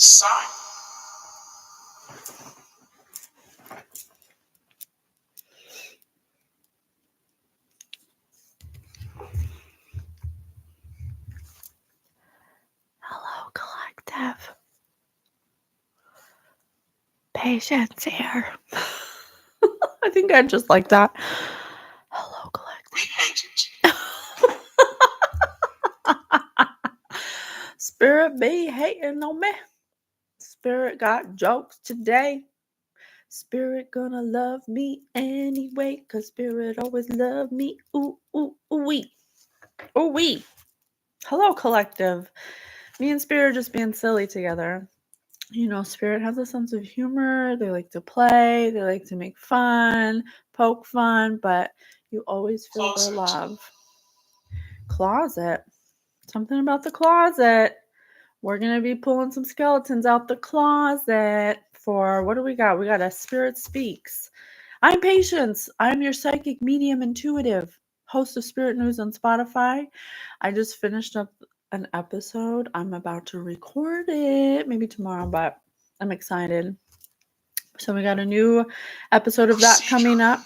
sign. Hello, collective. Patience here. I think I just like that. Hello, We collective. hate it. Spirit be hating on me. Spirit got jokes today. Spirit gonna love me anyway, 'cause Spirit always loved me. Ooh, ooh, ooh, wee. Ooh, wee. Hello, collective. Me and Spirit are just being silly together. You know, Spirit has a sense of humor. They like to play. They like to make fun, poke fun, but you always feel their Closet. love. Closet. Something about the closet. We're going to be pulling some skeletons out the closet for what do we got? We got a Spirit Speaks. I'm Patience. I'm your psychic medium intuitive, host of Spirit News on Spotify. I just finished up an episode. I'm about to record it maybe tomorrow, but I'm excited. So we got a new episode of that coming up.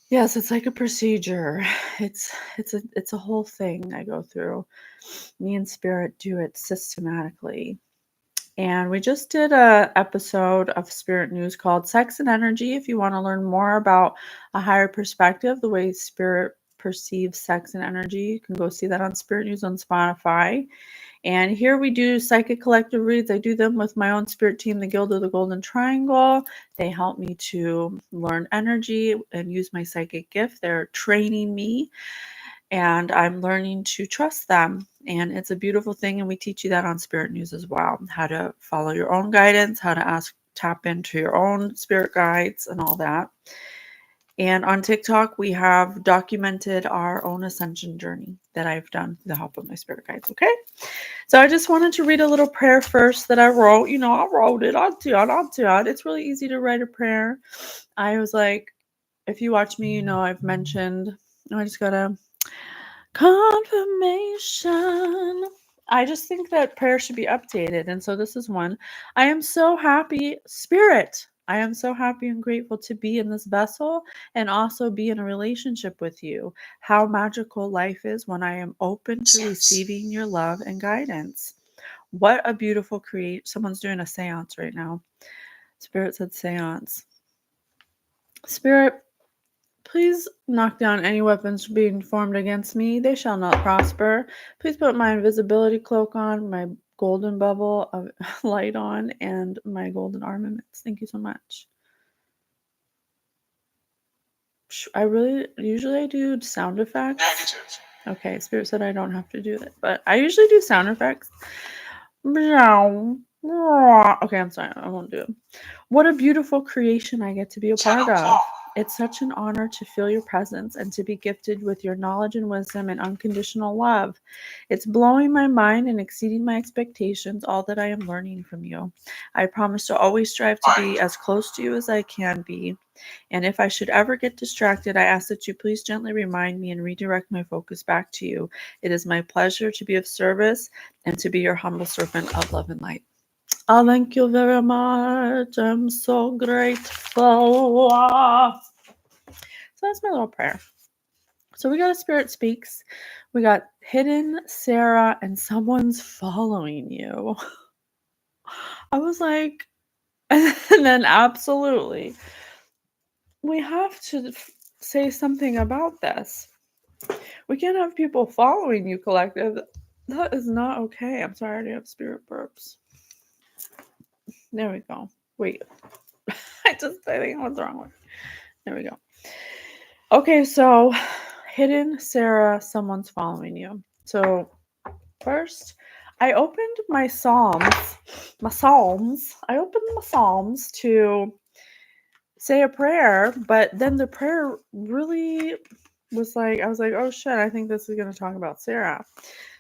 Yes, it's like a procedure. It's a whole thing I go through. Me and Spirit do it systematically. And we just did a episode of Spirit News called Sex and Energy. If you want to learn more about a higher perspective, the way Spirit perceives sex and energy, you can go see that on Spirit News on Spotify. And here we do psychic collective reads. I do them with my own spirit team, the Guild of the Golden Triangle. They help me to learn energy and use my psychic gift. They're training me, and I'm learning to trust them. And it's a beautiful thing. And we teach you that on Spirit News as well, how to follow your own guidance, how to tap into your own spirit guides and all that. And on TikTok, we have documented our own ascension journey that I've done with the help of my spirit guides. Okay. So I just wanted to read a little prayer first that I wrote. You know, I wrote it. I'll do it. It's really easy to write a prayer. I was like, if you watch me, you know I've mentioned, I just got a confirmation. I just think that prayer should be updated. And so this is one. I am so happy, Spirit. I am so happy and grateful to be in this vessel and also be in a relationship with you. How magical life is when I am open to receiving your love and guidance. What a beautiful Someone's doing a seance right now. Spirit said seance. Spirit, please knock down any weapons being formed against me. They shall not prosper. Please put my invisibility cloak on, my golden bubble of light on, and my golden armaments. Thank you so much. Usually I do sound effects. Negative. Okay, Spirit said I don't have to do it, but I usually do sound effects. Okay, I'm sorry, I won't do it. What a beautiful creation I get to be a part of. It's such an honor to feel your presence and to be gifted with your knowledge and wisdom and unconditional love. It's blowing my mind and exceeding my expectations, all that I am learning from you. I promise to always strive to be as close to you as I can be. And if I should ever get distracted, I ask that you please gently remind me and redirect my focus back to you. It is my pleasure to be of service and to be your humble servant of love and light. Oh, thank you very much. I'm so grateful. So that's my little prayer. So we got a Spirit Speaks. We got Hidden, Sara, and someone's following you. I was like, and then absolutely, we have to say something about this. We can't have people following you, collective. That is not okay. I'm sorry, I already have spirit burps. There we go. Wait. I think what's wrong with it. There we go. Okay, so Hidden, Sara, someone's following you. So first, I opened my Psalms. I opened my Psalms to say a prayer, but then the prayer really was like, I was like, oh shit, I think this is going to talk about Sara.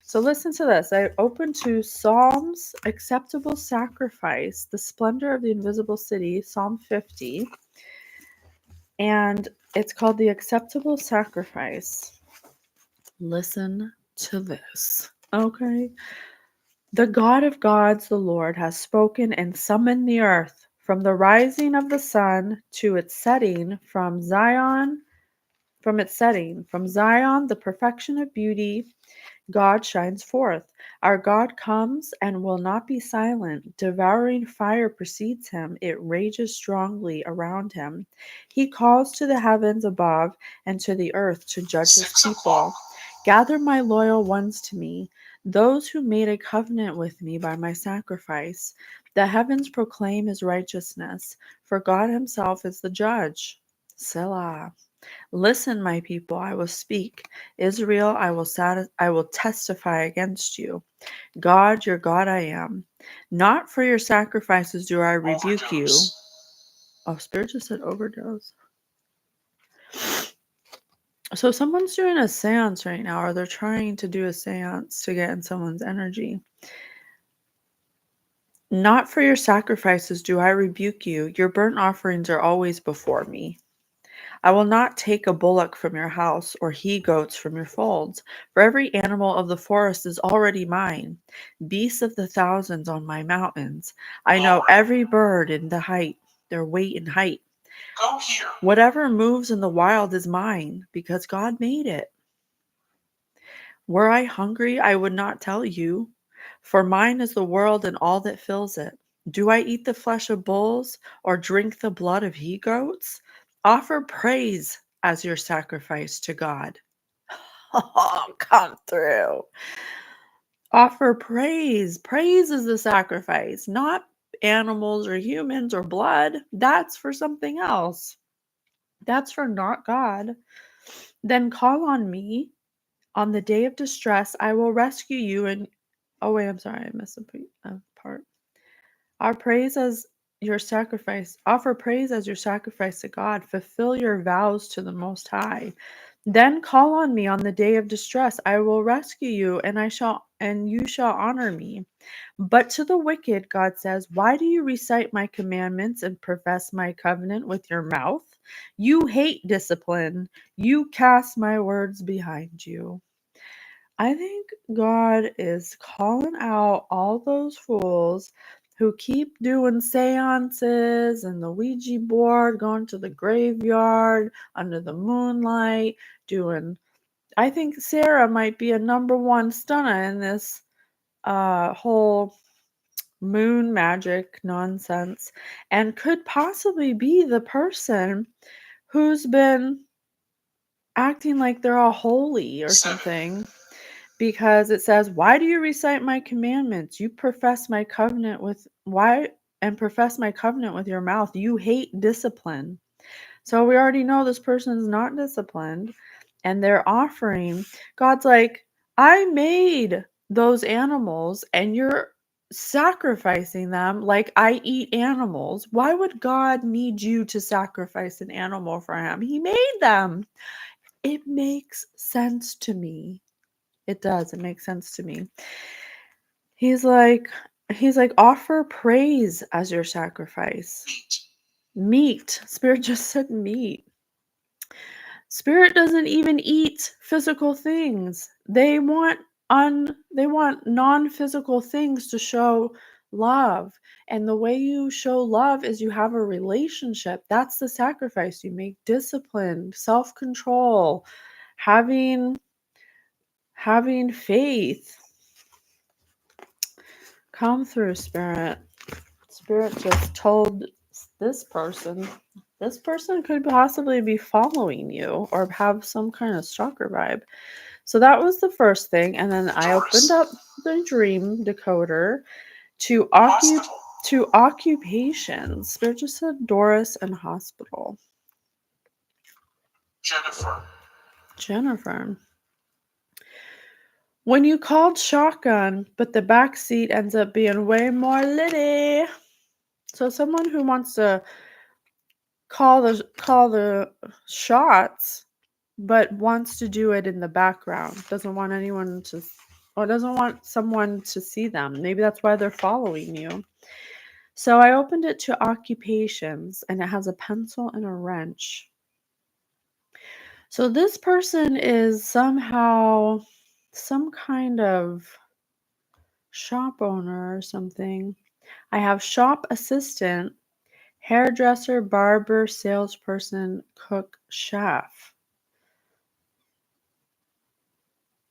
So listen to this. I opened to Psalms, Acceptable Sacrifice, The Splendor of the Invisible City, Psalm 50. And it's called The Acceptable Sacrifice. Listen to this. Okay. The God of gods, the Lord, has spoken and summoned the earth from the rising of the sun to its setting, from Zion, the perfection of beauty. God shines forth. Our God comes and will not be silent. Devouring fire precedes him. It rages strongly around him. He calls to the heavens above and to the earth to judge his people. Gather my loyal ones to me, those who made a covenant with me by my sacrifice. The heavens proclaim his righteousness, for God himself is the judge. Selah. Listen, my people, I will speak. Israel, I will testify against you. God, your God I am. Not for your sacrifices do I rebuke you. Oh, Spirit just said overdose. So someone's doing a seance right now, or they're trying to do a seance to get in someone's energy. Not for your sacrifices do I rebuke you. Your burnt offerings are always before me. I will not take a bullock from your house or he-goats from your folds, for every animal of the forest is already mine, beasts of the thousands on my mountains. I know every bird in the height, their weight in height. Go here. Whatever moves in the wild is mine, because God made it. Were I hungry, I would not tell you, for mine is the world and all that fills it. Do I eat the flesh of bulls or drink the blood of he-goats? Offer praise as your sacrifice to God. Oh, come through. Offer praise. Praise is the sacrifice, not animals or humans or blood. That's for something else. That's for not God. Then call on me. On the day of distress, I will rescue you. And oh wait, I'm sorry, I missed a part. Offer praise as your sacrifice to God. Fulfill your vows to the Most High. Then call on me on the day of distress. I will rescue you, and you shall honor me. But to the wicked, God says, why do you recite my commandments and profess my covenant with your mouth? You hate discipline. You cast my words behind you. I think God is calling out all those fools who keep doing seances and the Ouija board, going to the graveyard under the moonlight, doing. I think Sara might be a number one stunner in this whole moon magic nonsense, and could possibly be the person who's been acting like they're all holy or something. Because it says, why do you recite my commandments? You profess my covenant with profess my covenant with your mouth. You hate discipline. So we already know this person is not disciplined, and they're offering. God's like, I made those animals and you're sacrificing them like I eat animals. Why would God need you to sacrifice an animal for him? He made them. It makes sense to me. It does. It makes sense to me. He's like, offer praise as your sacrifice. Meat. Spirit just said meat. Spirit doesn't even eat physical things. They want non-physical things to show love. And the way you show love is you have a relationship. That's the sacrifice you make. Discipline, self-control, having faith. Come through, Spirit. Spirit just told this person could possibly be following you or have some kind of stalker vibe. So that was the first thing. And then I opened up the dream decoder to occupations. Spirit just said Doris and hospital. Jennifer. When you called shotgun, but the back seat ends up being way more litty. So someone who wants to call the shots, but wants to do it in the background. Doesn't want someone to see them. Maybe that's why they're following you. So I opened it to occupations, and it has a pencil and a wrench. So this person is somehow some kind of shop owner or something. I have shop assistant, hairdresser, barber, salesperson, cook, chef.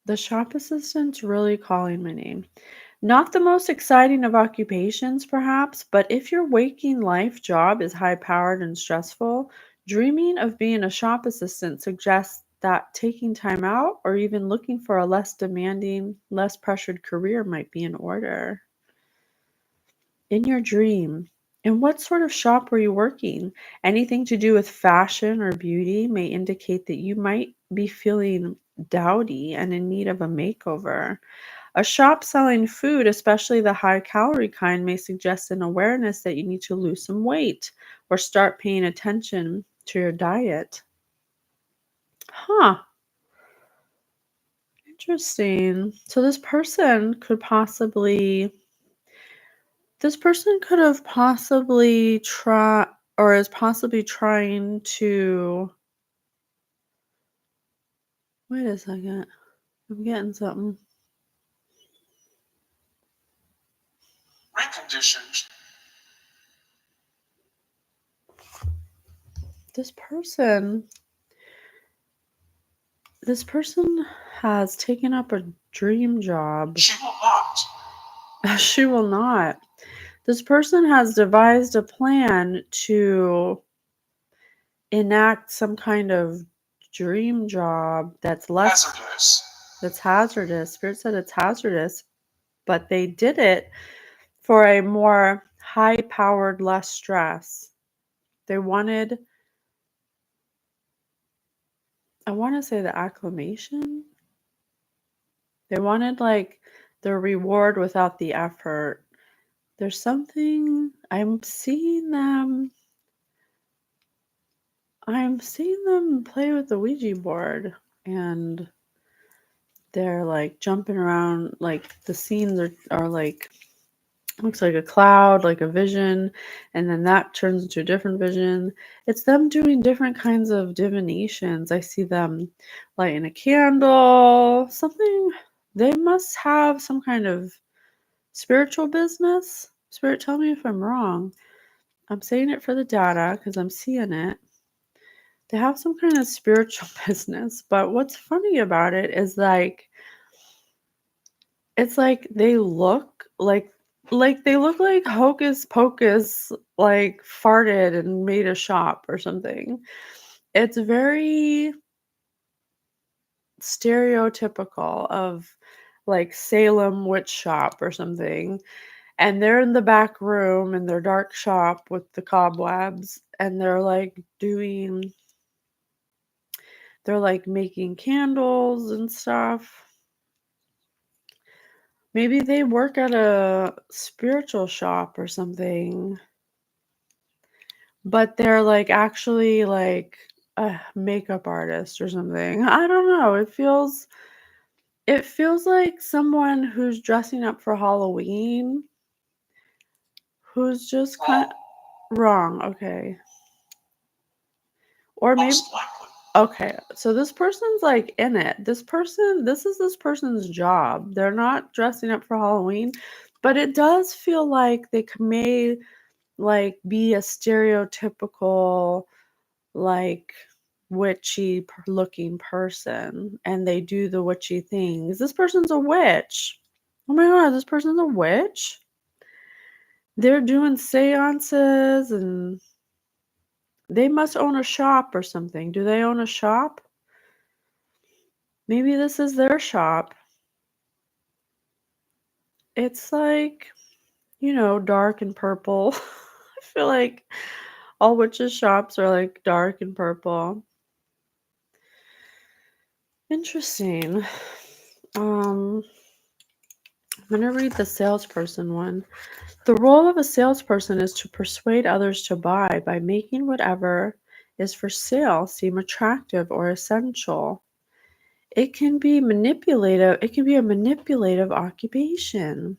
The shop assistant's really calling my name. Not the most exciting of occupations, perhaps, but if your waking life job is high powered and stressful, dreaming of being a shop assistant suggests that taking time out or even looking for a less demanding, less pressured career might be in order. In your dream, in what sort of shop were you working? Anything to do with fashion or beauty may indicate that you might be feeling dowdy and in need of a makeover. A shop selling food, especially the high calorie kind, may suggest an awareness that you need to lose some weight or start paying attention to your diet. Huh, interesting. So this person could have possibly tried or is possibly trying to wait a second. I'm getting something. Reconditioned. This person this person has taken up a dream job. She will not. She will not. This person has devised a plan to enact some kind of dream job that's Hazardous. hazardous. Spirit said it's hazardous, but they did it for a more high-powered, less stress. They wanted, I want to say the acclamation. They wanted like the reward without the effort. There's something I'm seeing them play with the Ouija board and they're like jumping around, like the scenes are like looks like a cloud, like a vision, and then that turns into a different vision. It's them doing different kinds of divinations. I see them lighting a candle, something. They must have some kind of spiritual business. Spirit, tell me if I'm wrong. I'm saying it for the data because I'm seeing it. They have some kind of spiritual business, but what's funny about it is like it's like they look like Hocus Pocus like farted and made a shop or something. It's very stereotypical of like Salem witch shop or something. And they're in the back room in their dark shop with the cobwebs and they're like making candles and stuff. Maybe they work at a spiritual shop or something, but they're like actually like a makeup artist or something. I don't know. It feels like someone who's dressing up for Halloween who's just kind of wrong. Okay. Or maybe Most likely. okay. So this person's like in it. This is this person's job. They're not dressing up for Halloween, but it does feel like they may like be a stereotypical like witchy looking person and they do the witchy things. This person's a witch. Oh my god, this person's a witch. They're doing seances and they must own a shop or something. Do they own a shop? Maybe this is their shop. It's like, dark and purple. I feel like all witches' shops are like dark and purple. Interesting. I'm gonna read the salesperson one. The role of a salesperson is to persuade others to buy by making whatever is for sale seem attractive or essential. It can be manipulative. It can be a manipulative occupation.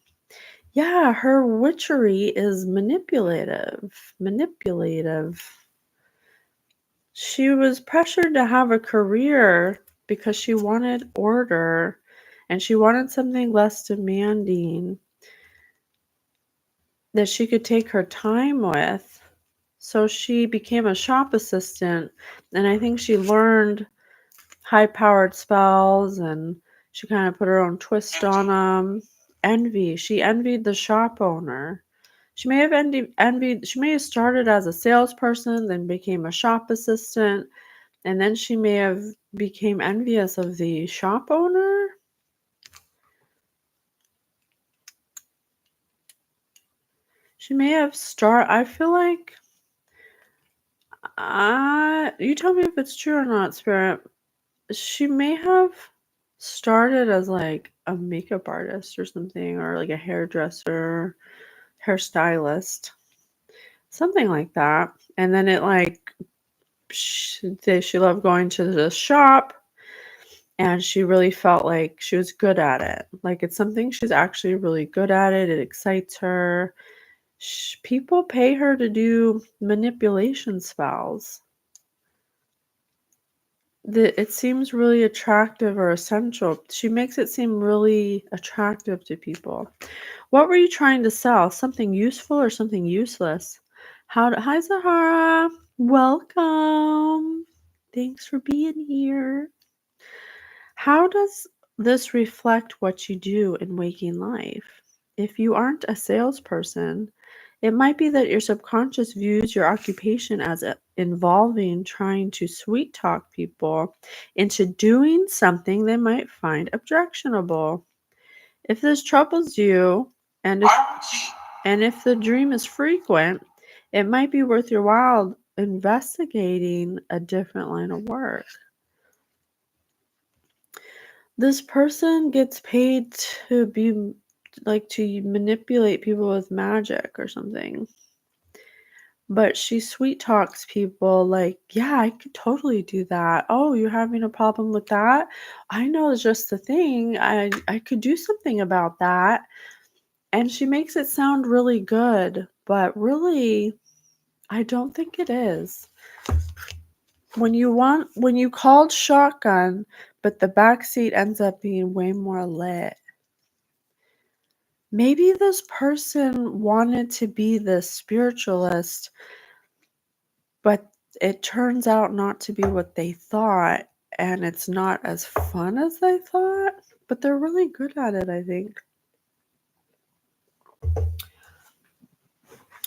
Yeah, her witchery is manipulative. Manipulative. She was pressured to have a career because she wanted order and she wanted something less demanding. that she could take her time with. So she became a shop assistant, and I think she learned high-powered spells, and she kind of put her own twist on them. Envy. She envied the shop owner. She may have envied. She may have started as a salesperson, then became a shop assistant, and then she may have became envious of the shop owner. She may have I feel like you tell me if it's true or not, Spirit. She may have started as like a makeup artist or something, or like a hairdresser, hairstylist, something like that. And then it like she loved going to the shop, and she really felt like she was good at it. Like it's something she's actually really good at it. It excites her. People pay her to do manipulation spells. It seems really attractive or essential. She makes it seem really attractive to people. What were you trying to sell? Something useful or something useless? Hi, Sahara. Welcome. Thanks for being here. How does this reflect what you do in waking life? If you aren't a salesperson, it might be that your subconscious views your occupation as involving trying to sweet talk people into doing something they might find objectionable. If this troubles you, and if the dream is frequent, it might be worth your while investigating a different line of work. This person gets paid to be like to manipulate people with magic or something. But she sweet talks people like, yeah, I could totally do that. Oh, you're having a problem with that? I know it's just the thing. I could do something about that. And she makes it sound really good, but really, I don't think it is. When you called shotgun, but the back seat ends up being way more lit. Maybe this person wanted to be the spiritualist, but it turns out not to be what they thought, and it's not as fun as they thought, but they're really good at it, I think.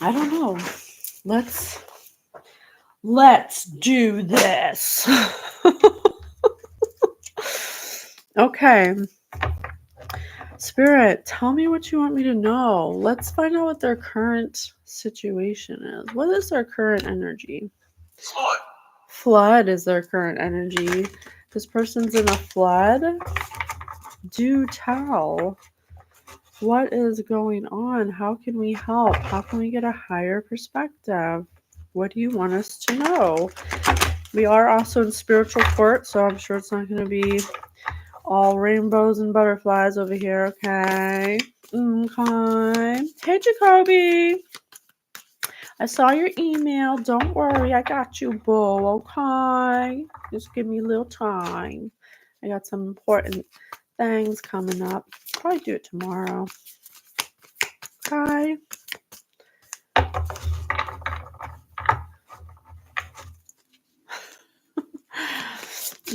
I don't know. Let's do this. Okay. Spirit, tell me what you want me to know. Let's find out what their current situation is. What is their current energy? Flood. Flood is their current energy. This person's in a flood. Do tell. What is going on? How can we help? How can we get a higher perspective? What do you want us to know? We are also in spiritual court, so I'm sure it's not going to be all rainbows and butterflies over here, okay? Okay. Hey, Jacoby. I saw your email. Don't worry. I got you, boo, okay? Just give me a little time. I got some important things coming up. Probably do it tomorrow. Okay.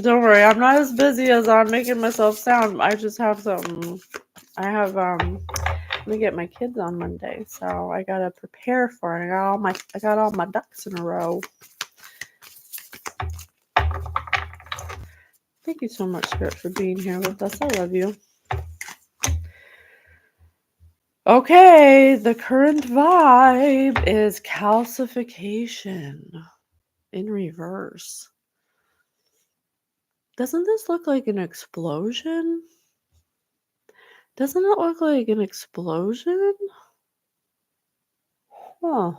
Don't worry. I'm not as busy as I'm making myself sound. I just have some. I'm gonna get my kids on Monday, so I gotta prepare for it. I got all my ducks in a row. Thank you so much, Spirit, for being here with us. I love you. Okay, the current vibe is calcification in reverse. Doesn't this look like an explosion? Doesn't it look like an explosion? Huh.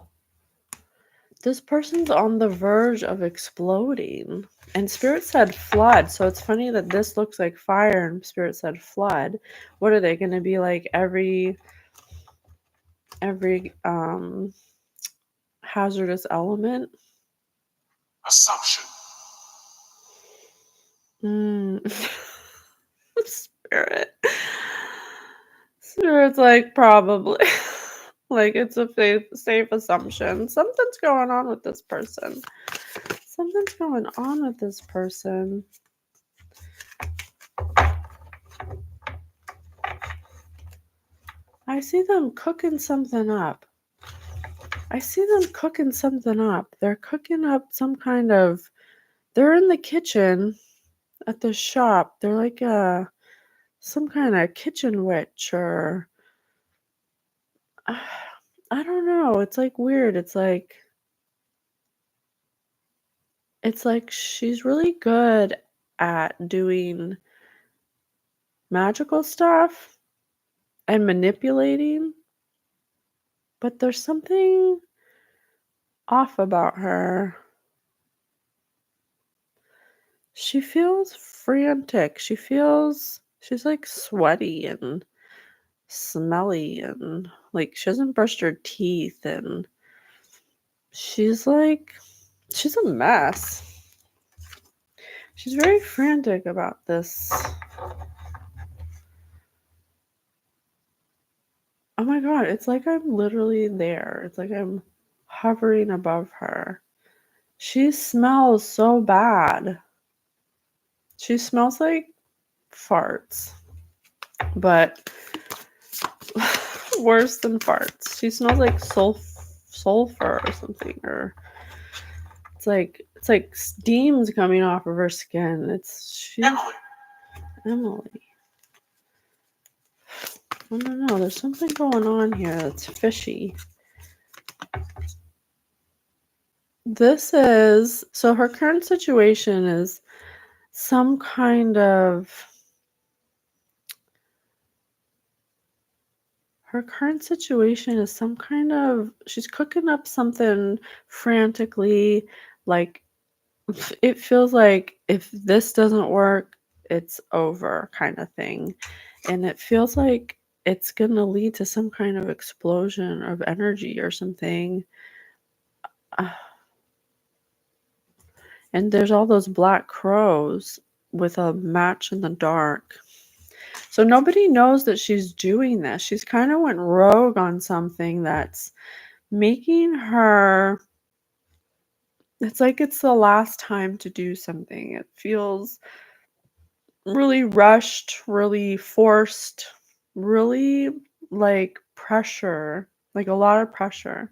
This person's on the verge of exploding. And Spirit said flood, so it's funny that this looks like fire and Spirit said flood. What are they going to be like every hazardous element? Assumption. Spirit. Spirit's like probably. Like it's a safe assumption. Something's going on with this person. Something's going on with this person. I see them cooking something up. They're cooking up some kind of, they're in the kitchen at the shop. They're like some kind of kitchen witch or I don't know. It's like weird. It's like she's really good at doing magical stuff and manipulating, but there's something off about her. She feels frantic. She's like sweaty and smelly and like she hasn't brushed her teeth and she's a mess. She's very frantic about this. Oh my god, it's like I'm literally there. It's like I'm hovering above her. She smells so bad. She smells like farts, but worse than farts. She smells like sulfur or something, or it's like steam's coming off of her skin. Emily. I don't know. There's something going on here that's fishy. So her current situation is some kind of she's cooking up something frantically, like it feels like if this doesn't work, it's over kind of thing. And it feels like it's going to lead to some kind of explosion of energy or something. And there's all those black crows with a match in the dark. So nobody knows that she's doing this. She's kind of went rogue on something that's making her, it's like it's the last time to do something. It feels really rushed, really forced, really like pressure, like a lot of pressure.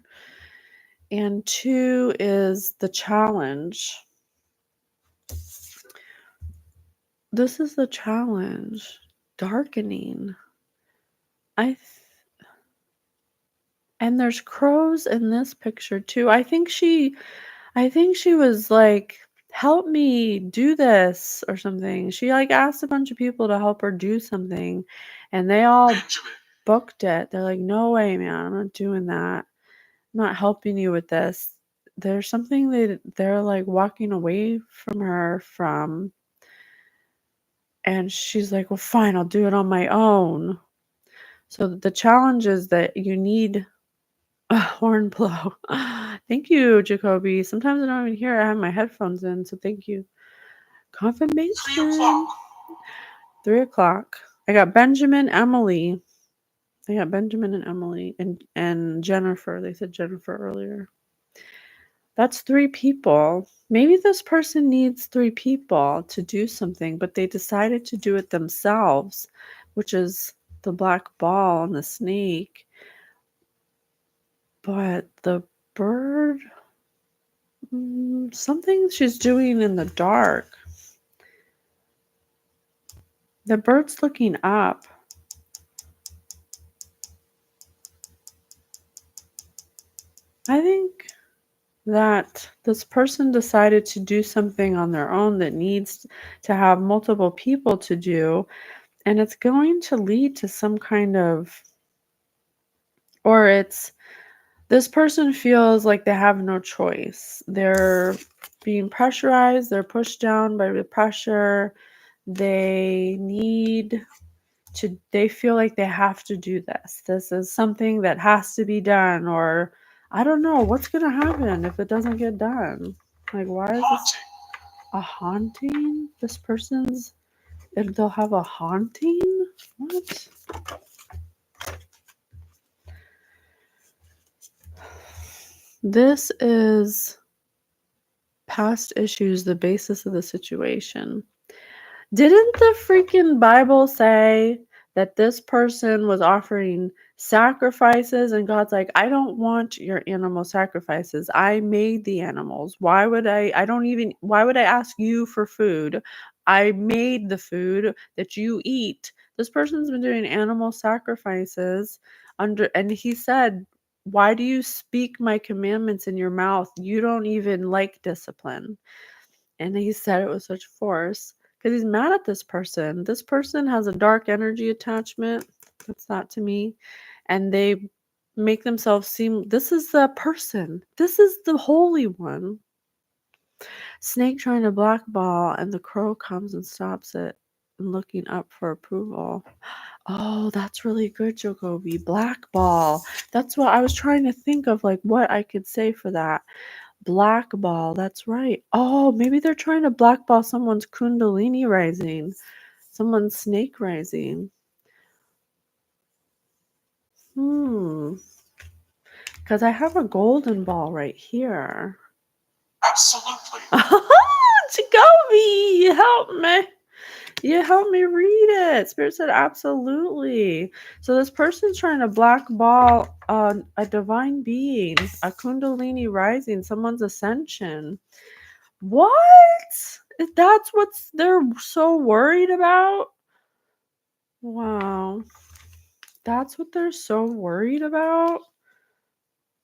And 2 is the challenge. This is the challenge. Darkening. And there's crows in this picture too. I think she was like, help me do this or something. She like asked a bunch of people to help her do something and they all Benjamin. booked it. They're like, no way, man, I'm not doing that. I'm not helping you with this. There's something that they're like walking away from her from. And she's like, well, fine, I'll do it on my own. So the challenge is that you need a horn blow. Thank you, Jacoby. Sometimes I don't even hear it. I have my headphones in, so thank you. 3 Confirmation. o'clock. 3 o'clock. I got Benjamin, Emily. I got Benjamin and Emily and Jennifer. They said Jennifer earlier. That's 3 people. Maybe this person needs 3 people to do something, but they decided to do it themselves, which is the black ball and the snake. But the bird, something she's doing in the dark. The bird's looking up. I think that this person decided to do something on their own that needs to have multiple people to do, and it's going to lead to some kind of, this person feels like they have no choice. They're being pressurized, they're pushed down by the pressure. They feel like they have to do this. This is something that has to be done, or I don't know what's going to happen if it doesn't get done. Like, why is this a haunting? They'll have a haunting? What? This is past issues, the basis of the situation. Didn't the freaking Bible say that this person was offering sacrifices and God's like, I don't want your animal sacrifices. I made the animals. Why would I ask you for food? I made the food that you eat. This person's been doing animal sacrifices and he said, why do you speak my commandments in your mouth? You don't even like discipline. And he said it with such force because he's mad at this person. This person has a dark energy attachment. That's not to me. And they make themselves seem this is the person. This is the holy one. Snake trying to blackball, and the crow comes and stops it and looking up for approval. Oh, that's really good, Jacoby. Blackball. That's what I was trying to think of, like what I could say for that. Blackball, that's right. Oh, maybe they're trying to blackball someone's kundalini rising, someone's snake rising. Because I have a golden ball right here. Absolutely. Jacoby, you help me. You help me read it. Spirit said absolutely. So this person's trying to blackball a divine being, a kundalini rising, someone's ascension. What? That's what they're so worried about? Wow. That's what they're so worried about?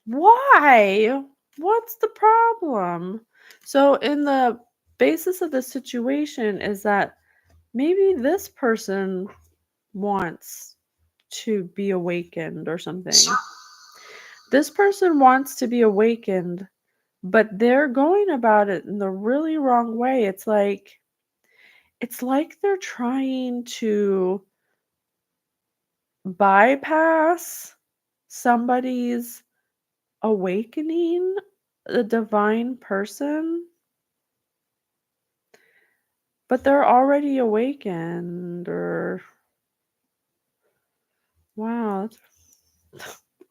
Why? What's the problem? So, in the basis of the situation is that maybe this person wants to be awakened or something. Sir, This person wants to be awakened, but they're going about it in the really wrong way. It's like they're trying to bypass somebody's awakening, a divine person, but they're already awakened. Or wow,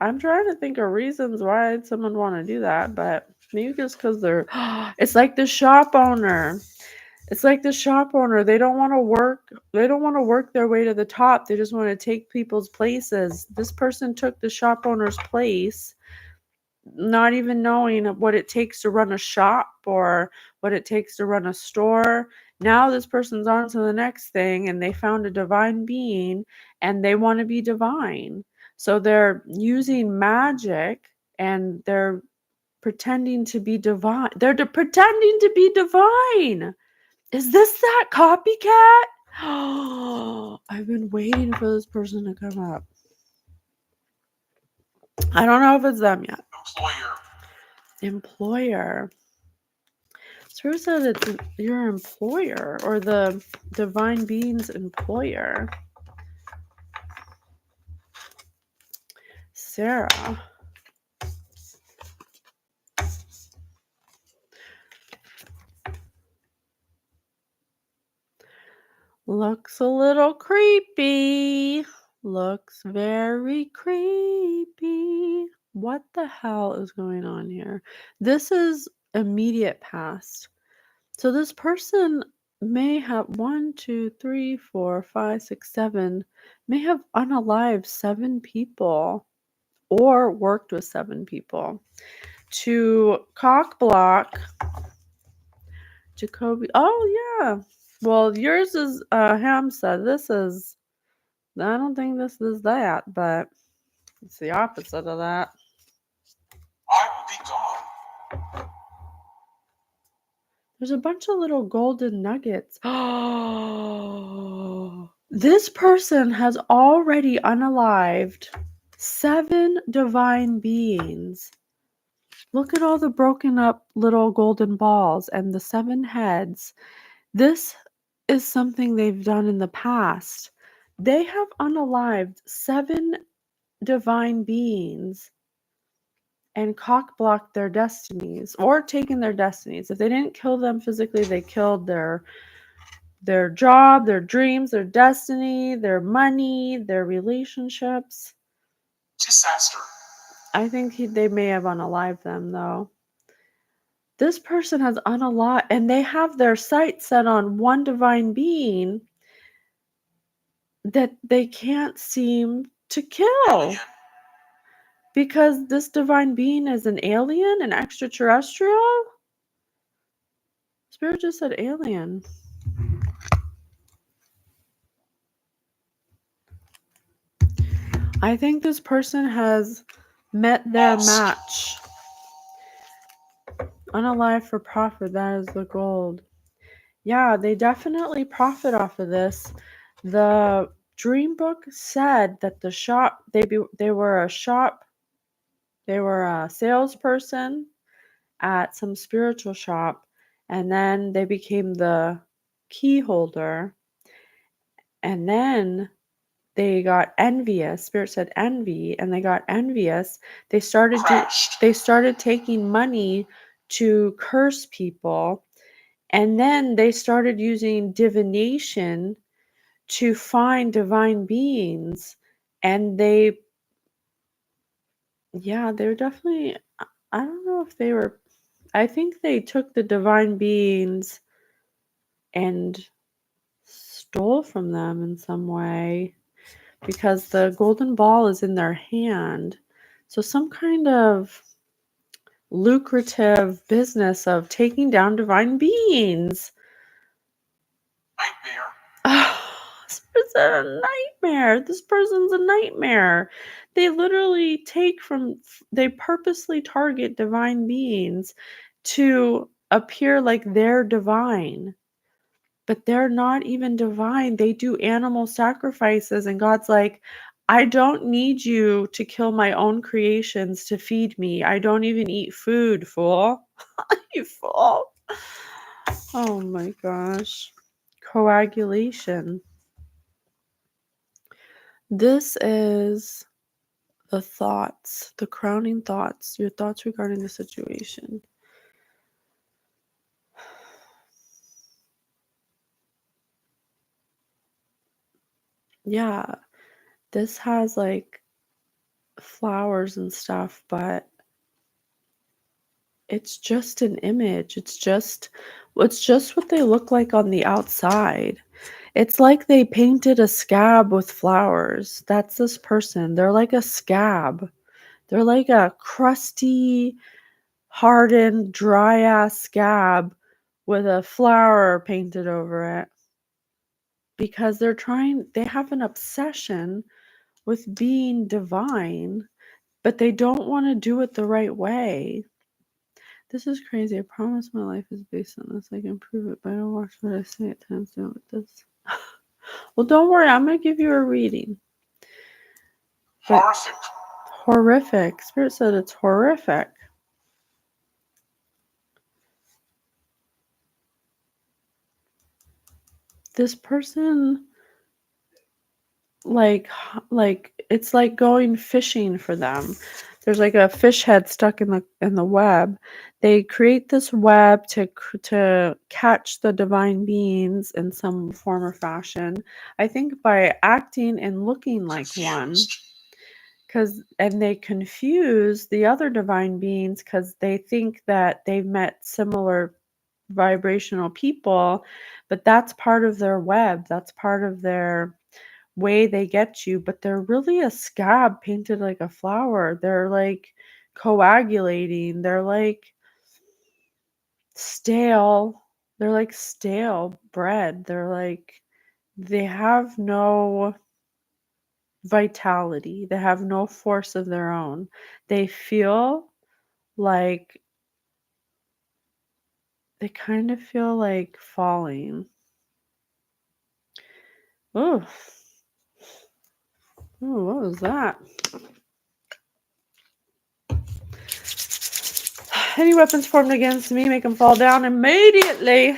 I'm trying to think of reasons why someone want to do that, but maybe just because they're it's like the shop owner. It's like the shop owner. They don't want to work. They don't want to work their way to the top. They just want to take people's places. This person took the shop owner's place, not even knowing what it takes to run a shop or what it takes to run a store. Now this person's on to the next thing, and they found a divine being and they want to be divine. So they're using magic and they're pretending to be divine. They're pretending to be divine. Is this that copycat? Oh, I've been waiting for this person to come up. I don't know if it's them yet. Employer. Spirit said it's your employer or the divine being's employer. Sara. Looks a little creepy. Looks very creepy. What the hell is going on here? This is immediate past. So this person may have 1, 2, 3, 4, 5, 6, 7, may have unalived 7 people or worked with 7 people. To cock block Jacoby. Oh yeah. Well, yours is Hamza. This is, I don't think this is that, but it's the opposite of that. I will be gone. There's a bunch of little golden nuggets. This person has already unalived 7 divine beings. Look at all the broken up little golden balls and the 7 heads. This is something they've done in the past. They have unalived 7 divine beings and cock-blocked their destinies or taken their destinies. If they didn't kill them physically, they killed their job, their dreams, their destiny, their money, their relationships. Disaster. I think they may have unalived them, though. This person has unalived, and they have their sights set on one divine being that they can't seem to kill. Alien. Because this divine being is an alien, an extraterrestrial? Spirit just said alien. I think this person has met their match. Unalive for profit, that is the gold. Yeah, they definitely profit off of this. The dream book said that the shop, they were a salesperson at some spiritual shop, and then they became the key holder, and then they got envious. Spirit said envy, and they got envious. They started taking money to curse people, and then they started using divination to find divine beings, and they're definitely, I don't know if they were, I think they took the divine beings and stole from them in some way, because the golden ball is in their hand. So some kind of lucrative business of taking down divine beings. Nightmare. This person's a nightmare. This person's a nightmare. They literally they purposely target divine beings to appear like they're divine. But they're not even divine. They do animal sacrifices, and God's like, I don't need you to kill my own creations to feed me. I don't even eat food, fool. You fool. Oh my gosh. Coagulation. This is the thoughts, the crowning thoughts, your thoughts regarding the situation. Yeah, this has like flowers and stuff, but it's just an image. It's just what they look like on the outside. It's like they painted a scab with flowers. That's this person. They're like a scab. They're like a crusty, hardened, dry ass scab with a flower painted over it. Because they have an obsession with being divine, but they don't want to do it the right way. This is crazy. I promise my life is based on this. I can prove it, but I don't watch what I say at times doing with this. Well, don't worry. I'm going to give you a reading. Horrific. Horrific. Spirit said it's horrific. This person, like it's like going fishing for them. There's like a fish head stuck in the web. They create this web to catch the divine beings in some form or fashion. I think by acting and looking like one. And they confuse the other divine beings because they think that they've met similar vibrational people, but that's part of their web. That's part of their way they get you, but they're really a scab painted like a flower. They're like coagulating. They're like stale. They're like stale bread. They have no vitality. They have no force of their own. They feel like they kind of feel like falling. Oh, what was that? Any weapons formed against me, make them fall down immediately.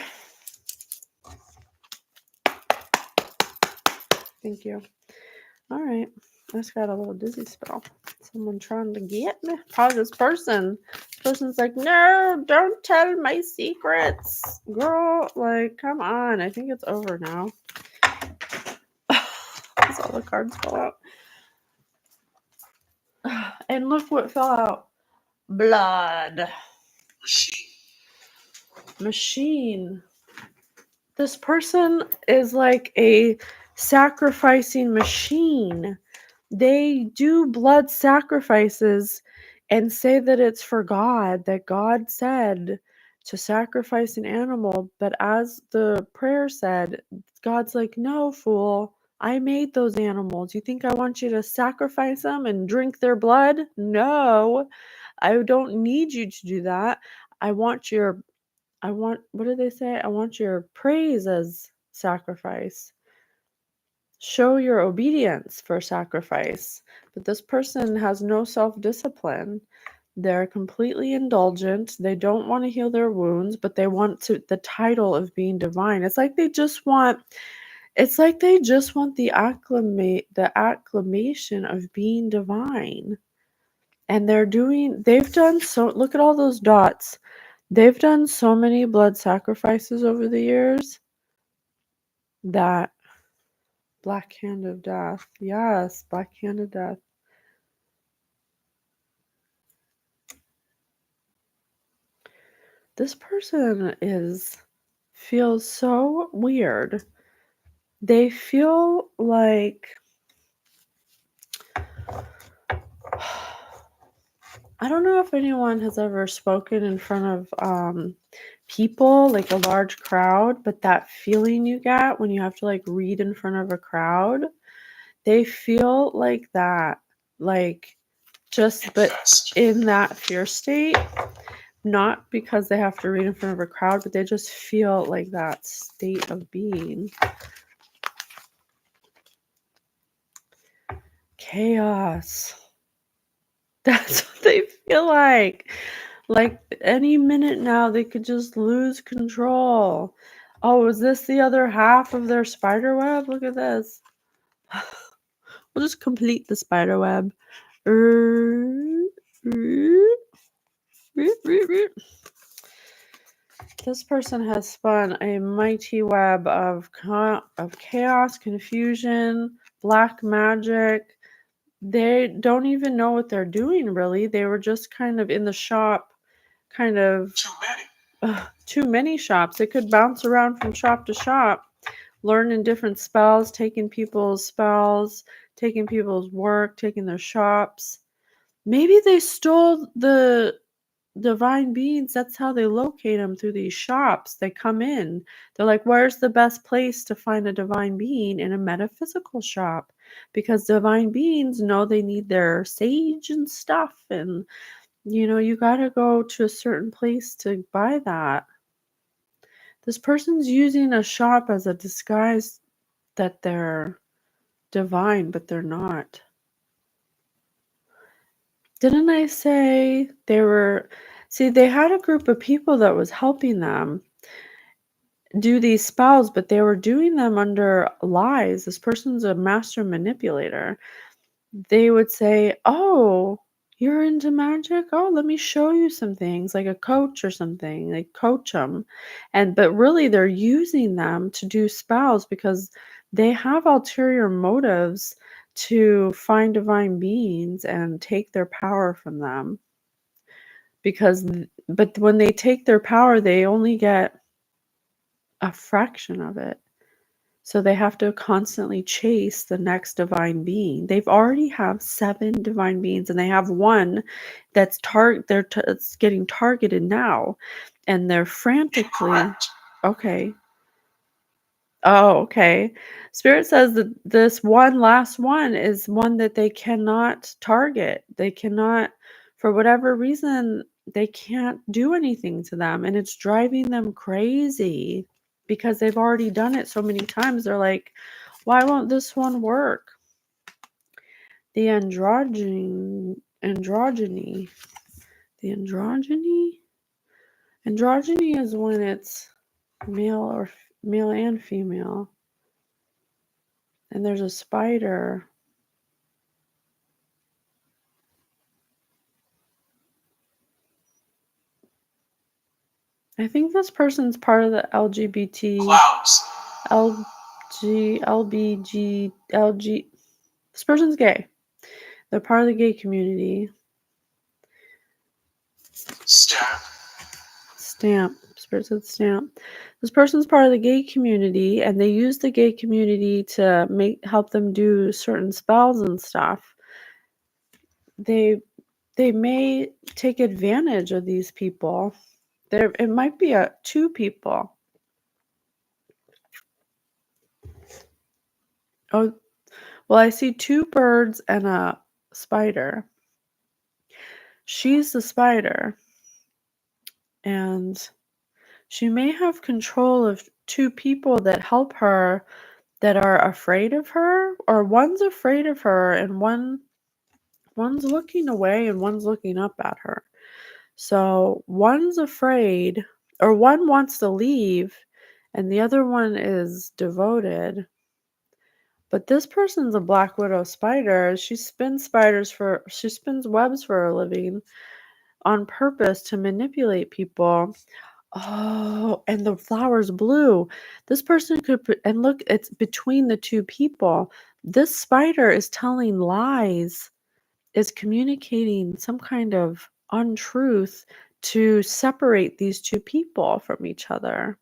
Thank you. All right. I just got a little dizzy spell. Someone trying to get me. Probably this person. This person's like, no, don't tell my secrets. Girl, like, come on. I think it's over now. As all the cards fall out. And look what fell out. Blood. Machine. Machine. This person is like a sacrificing machine. They do blood sacrifices and say that it's for God, that God said to sacrifice an animal. But as the prayer said, God's like, no, fool. I made those animals. You think I want you to sacrifice them and drink their blood? No, I don't need you to do that. I want your what do they say? I want your praise as sacrifice. Show your obedience for sacrifice. But this person has no self discipline. They're completely indulgent. They don't want to heal their wounds, but they want the title of being divine. It's like they just want the acclamation of being divine. And they've done so, look at all those dots. They've done so many blood sacrifices over the years that Black Hand of Death. Yes, Black Hand of Death. This person feels so weird. They feel like I don't know if anyone has ever spoken in front of people, like a large crowd, but that feeling you get when you have to like read in front of a crowd, they feel like that, like but in that fear state, not because they have to read in front of a crowd, but they just feel like that state of being. Chaos. That's what they feel like. Like any minute now, they could just lose control. Oh, is this the other half of their spider web? Look at this. We'll just complete the spider web. This person has spun a mighty web of chaos, confusion, black magic. They don't even know what they're doing, really. They were just kind of in the shop, kind of too many shops. They could bounce around from shop to shop, learning different spells, taking people's spells, taking people's work, taking their shops. Maybe they stole the divine beings. That's how they locate them, through these shops. They come in. They're like, where's the best place to find a divine being? In a metaphysical shop, because divine beings know they need their sage and stuff, and you got to go to a certain place to buy that. This person's using a shop as a disguise that they're divine, but they're not. Didn't I say they had a group of people that was helping them do these spells, but they were doing them under lies. This person's a master manipulator. They would say, oh, you're into magic? Oh, let me show you some things, like a coach or something. They coach them. But really they're using them to do spells because they have ulterior motives to find divine beings and take their power from them. But when they take their power, they only get a fraction of it. So they have to constantly chase the next divine being. They've already have 7 divine beings, and they have one that's it's getting targeted now, and they're frantically. Okay. Oh, okay. Spirit says that this last one is one that they cannot target. They cannot, for whatever reason, they can't do anything to them, and it's driving them crazy because they've already done it so many times. They're like, why won't this one work? The androgyny. The androgyny? Androgyny is when it's male and female. And there's a spider. I think this person's part of the LGBT. Clouds. LBG. This person's gay. They're part of the gay community. Stamp. Stamp. Spirit said stamp. This person's part of the gay community, and they use the gay community to help them do certain spells and stuff. They may take advantage of these people. It might be two people. Oh, well, I see two birds and a spider. She's the spider, and she may have control of two people that help her, that are afraid of her, or one's afraid of her and one's looking away and one's looking up at her. So one's afraid, or one wants to leave, and the other one is devoted. But this person's a black widow spider. She spins webs for a living on purpose to manipulate people. Oh, and the flower's blue. This person and look, it's between the two people. This spider is telling lies, is communicating some kind of untruth to separate these two people from each other.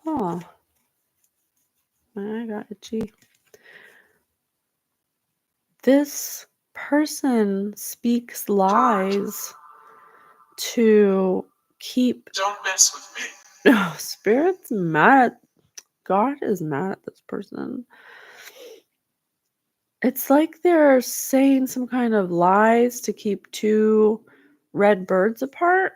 Oh, I got itchy. This person speaks lies to keep. Don't mess with me. Oh, Spirit's mad. God is mad at this person. It's like they're saying some kind of lies to keep two red birds apart.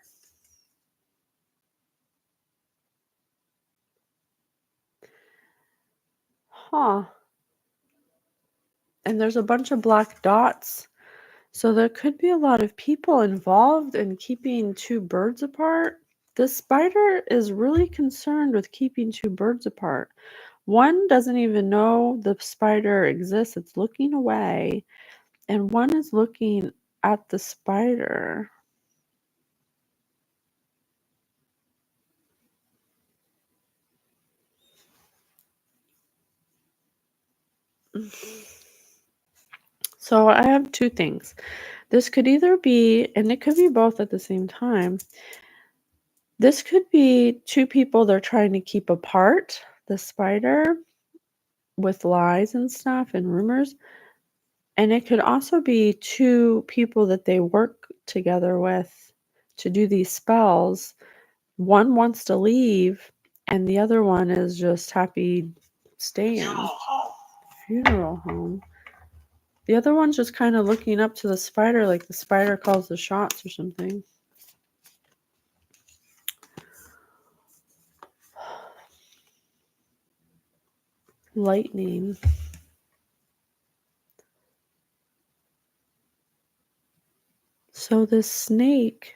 Huh. And there's a bunch of black dots. So there could be a lot of people involved in keeping two birds apart. The spider is really concerned with keeping two birds apart. One doesn't even know the spider exists. It's looking away. And one is looking at the spider. So I have two things. This could either be, and it could be both at the same time. This could be two people they're trying to keep apart, the spider, with lies and stuff and rumors. And it could also be two people that they work together with to do these spells. One wants to leave, and the other one is just happy staying. Funeral home. The other one's just kind of looking up to the spider like the spider calls the shots or something. Lightning. So the snake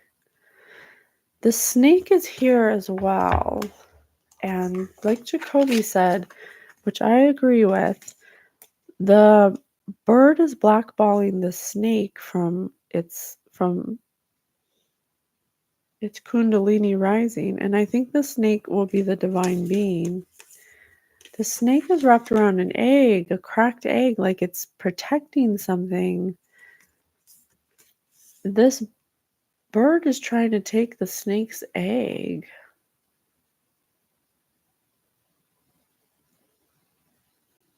is here as well. And like Jacoby said, which I agree with, the bird is blackballing the snake from its kundalini rising. And I think the snake will be the divine being. The snake is wrapped around an egg, a cracked egg, like it's protecting something. This bird is trying to take the snake's egg.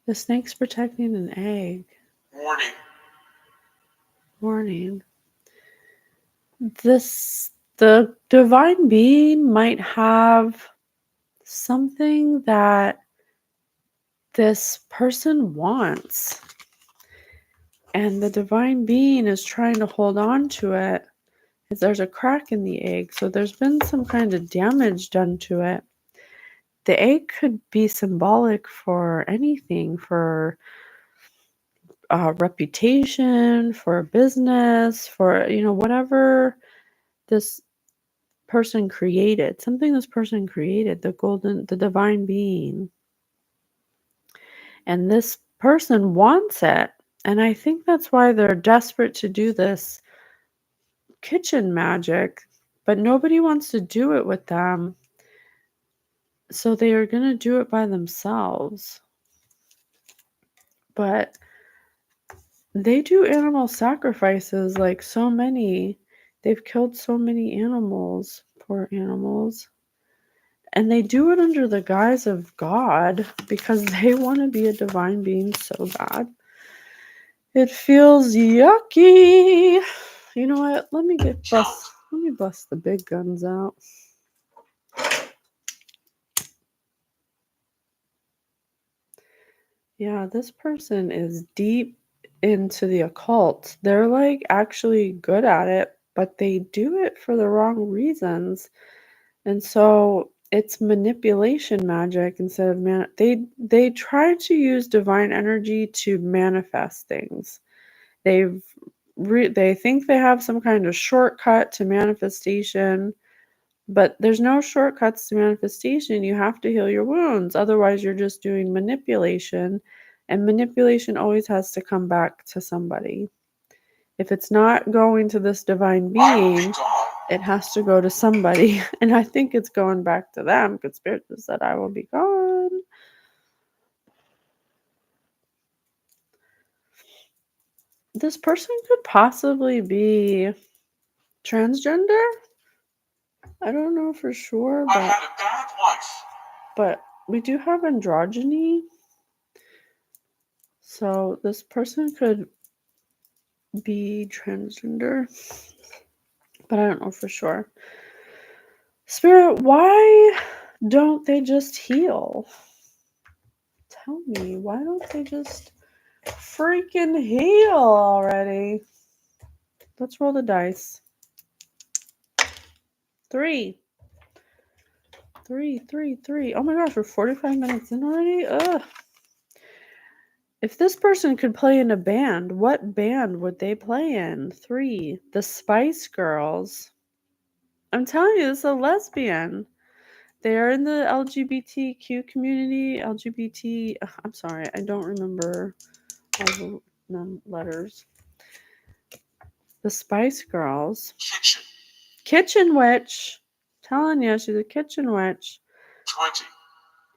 The snake's protecting an egg. Warning. The divine being might have something that this person wants. And the divine being is trying to hold on to it. There's a crack in the egg, so there's been some kind of damage done to it. The egg could be symbolic for anything, for reputation, for business, for whatever this person created, the divine being. And this person wants it. And I think that's why they're desperate to do this kitchen magic, but nobody wants to do it with them. So they are going to do it by themselves. But they do animal sacrifices, like so many. They've killed so many animals, poor animals. And they do it under the guise of God because they want to be a divine being so bad. It feels yucky. You know what? Let me bust the big guns out. Yeah, this person is deep into the occult. They're like actually good at it, but they do it for the wrong reasons. And so it's manipulation magic instead of they try to use divine energy to manifest things. They think they have some kind of shortcut to manifestation, but there's no shortcuts to manifestation. You have to heal your wounds. Otherwise, you're just doing manipulation, and manipulation always has to come back to somebody. If it's not going to this divine being, it has to go to somebody. And I think it's going back to them because Spirit just said, I will be gone. This person could possibly be transgender. I don't know for sure, I had a bad life. but we do have androgyny. So this person could be transgender, but I don't know for sure. Spirit, why don't they just heal? Tell me, why don't they just freaking heal already? Let's roll the dice. 3. 3, 3, 3. Oh my gosh, we're 45 minutes in already? Ugh. If this person could play in a band, what band would they play in? 3. The Spice Girls. I'm telling you, this is a lesbian. They are in the LGBTQ community. I'm sorry, I don't remember all the letters. The Spice Girls. Kitchen Witch. Telling you, she's a kitchen witch.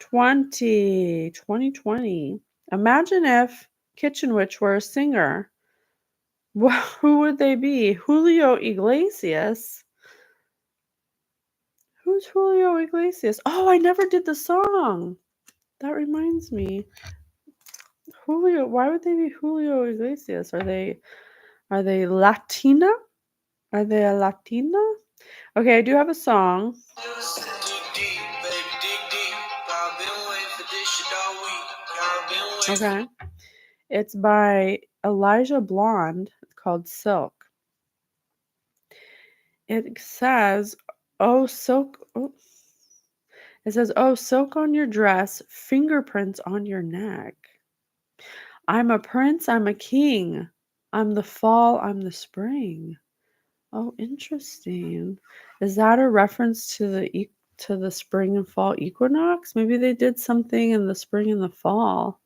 2020. Imagine if Kitchen Witch were a singer. Who would they be? Julio Iglesias? Who's Julio Iglesias? Oh, I never did the song. That reminds me. Julio, why would they be Julio Iglesias? Are they Latina? Are they a Latina? Okay, I do have a song. Okay. It's by Elijah Blonde. It's called Silk. It says, oh, silk. Oh. It says, oh, silk on your dress, fingerprints on your neck. I'm a prince, I'm a king. I'm the fall, I'm the spring. Oh, interesting. Is that a reference to the spring and fall equinox? Maybe they did something in the spring and the fall.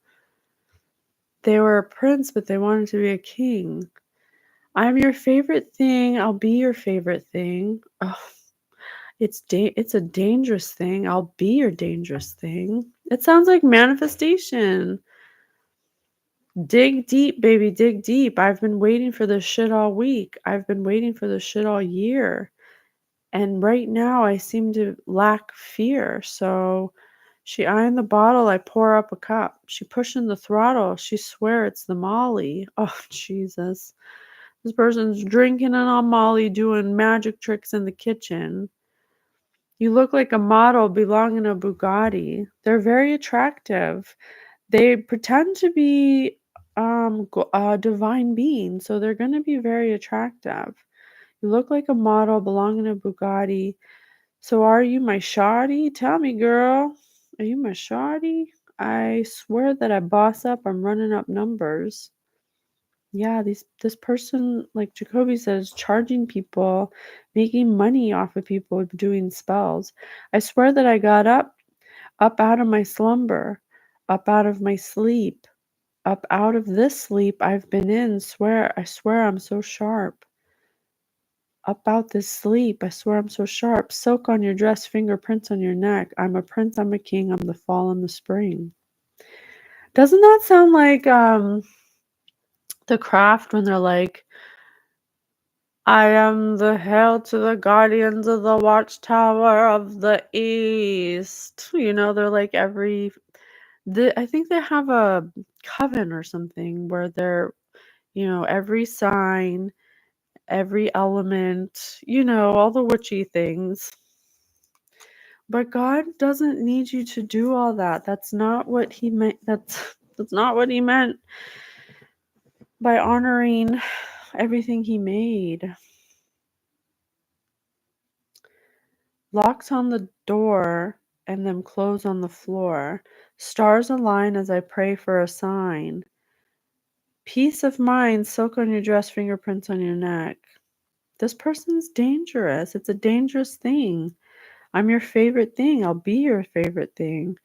They were a prince, but they wanted to be a king. I'm your favorite thing. I'll be your favorite thing. Oh, it's a dangerous thing. I'll be your dangerous thing. It sounds like manifestation. Dig deep, baby, dig deep. I've been waiting for this shit all week. I've been waiting for this shit all year. And right now I seem to lack fear. So she eyeing the bottle, I pour up a cup. She pushing the throttle. She swear it's the Molly. Oh, Jesus. This person's drinking it on Molly, doing magic tricks in the kitchen. You look like a model belonging in a Bugatti. They're very attractive. They pretend to be a divine being, so they're going to be very attractive. You look like a model belonging in a Bugatti. So are you my shawty? Tell me, girl. Are you my shawty? I swear that I boss up. I'm running up numbers. Yeah, this person, like Jacoby says, charging people, making money off of people doing spells. I swear that I got up out of my slumber, up out of my sleep, up out of this sleep I've been in. I swear I'm so sharp. Up out this sleep, I swear I'm so sharp. Silk on your dress, fingerprints on your neck. I'm a prince, I'm a king, I'm the fall and the spring. Doesn't that sound like The Craft when they're like, I am the hail to the guardians of the watchtower of the east. You know, they're like I think they have a coven or something where they're, every sign, every element, all the witchy things. But God doesn't need you to do all that. That's not what he meant. That's not what he meant by honoring everything he made. Locks on the door and them clothes on the floor. Stars align as I pray for a sign. Peace of mind, silk on your dress, fingerprints on your neck. This person's dangerous. It's a dangerous thing. I'm your favorite thing. I'll be your favorite thing.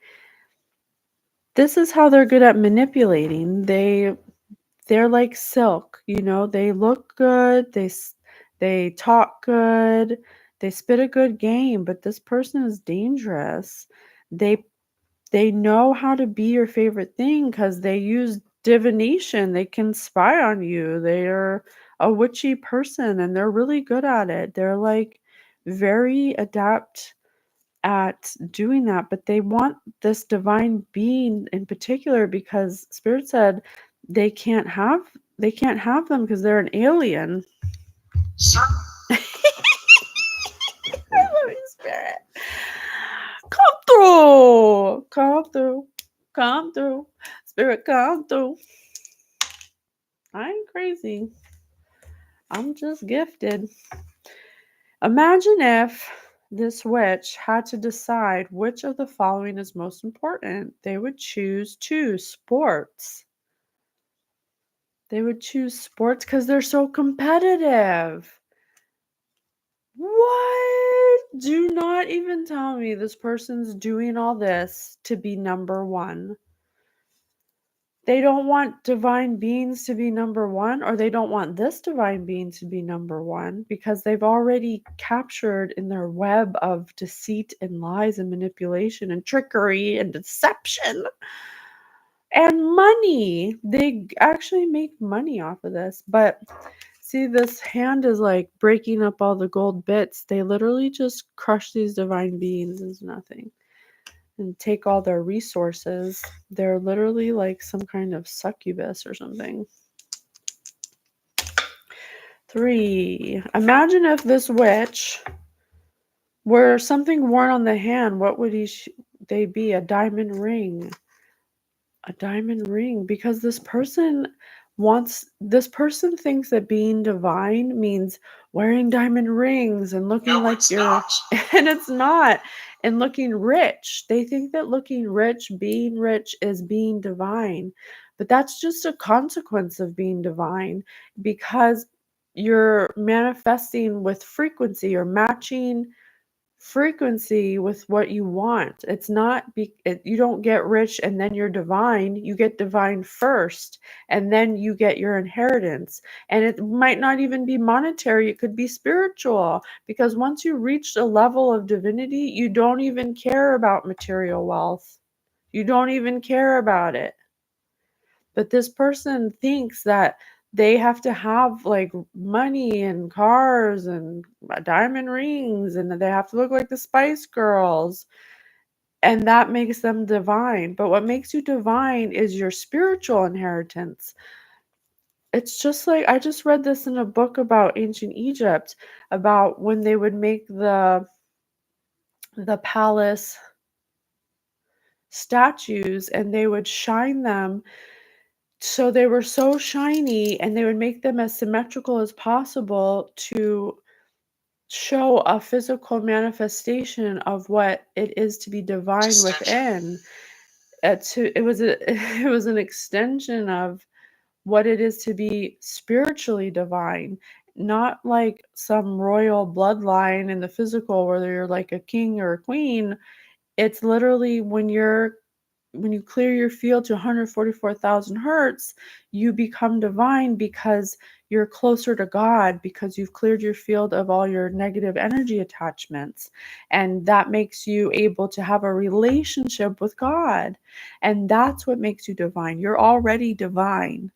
This is how they're good at manipulating. They're like silk, they look good, they talk good, they spit a good game, but this person is dangerous. They know how to be your favorite thing because they use divination. They can spy on you. They're a witchy person and they're really good at it. They're like very adept at doing that, but they want this divine being in particular because Spirit said they can't have they can't have them because they're an alien. Sir, I love you, Spirit. Come through. Come through. Come through. Spirit, come through. I ain't crazy. I'm just gifted. Imagine if this witch had to decide which of the following is most important. They would choose sports. They would choose sports because they're so competitive. What? Do not even tell me this person's doing all this to be number one. They don't want divine beings to be number one, or they don't want this divine being to be number one because they've already captured in their web of deceit and lies and manipulation and trickery and deception and money. They actually make money off of this. But see, this hand is like breaking up all the gold bits. They literally just crush these divine beings into nothing and take all their resources. They're literally like some kind of succubus or something. 3. Imagine if this witch were something worn on the hand. What would they be? A diamond ring. A diamond ring, because this person thinks that being divine means wearing diamond rings and looking no, like it's you're not. and it's not, and looking rich. They think that looking rich, being rich, is being divine, but that's just a consequence of being divine because you're manifesting with frequency or matching frequency with what you want. It's not you don't get rich and then you're divine. You get divine first and then you get your inheritance. And it might not even be monetary, it could be spiritual, because once you reach a level of divinity, you don't even care about material wealth. You don't even care about it. But this person thinks that they have to have like money and cars and diamond rings and that they have to look like the Spice Girls, and that makes them divine. But what makes you divine is your spiritual inheritance. It's just like, I just read this in a book about ancient Egypt, about when they would make the palace statues and they would shine them. So they were so shiny and they would make them as symmetrical as possible to show a physical manifestation of what it is to be divine within. It was it was an extension of what it is to be spiritually divine, not like some royal bloodline in the physical where you're like a king or a queen. It's literally when you're when you clear your field to 144,000 hertz, you become divine because you're closer to God, because you've cleared your field of all your negative energy attachments. And that makes you able to have a relationship with God. And that's what makes you divine. You're already divine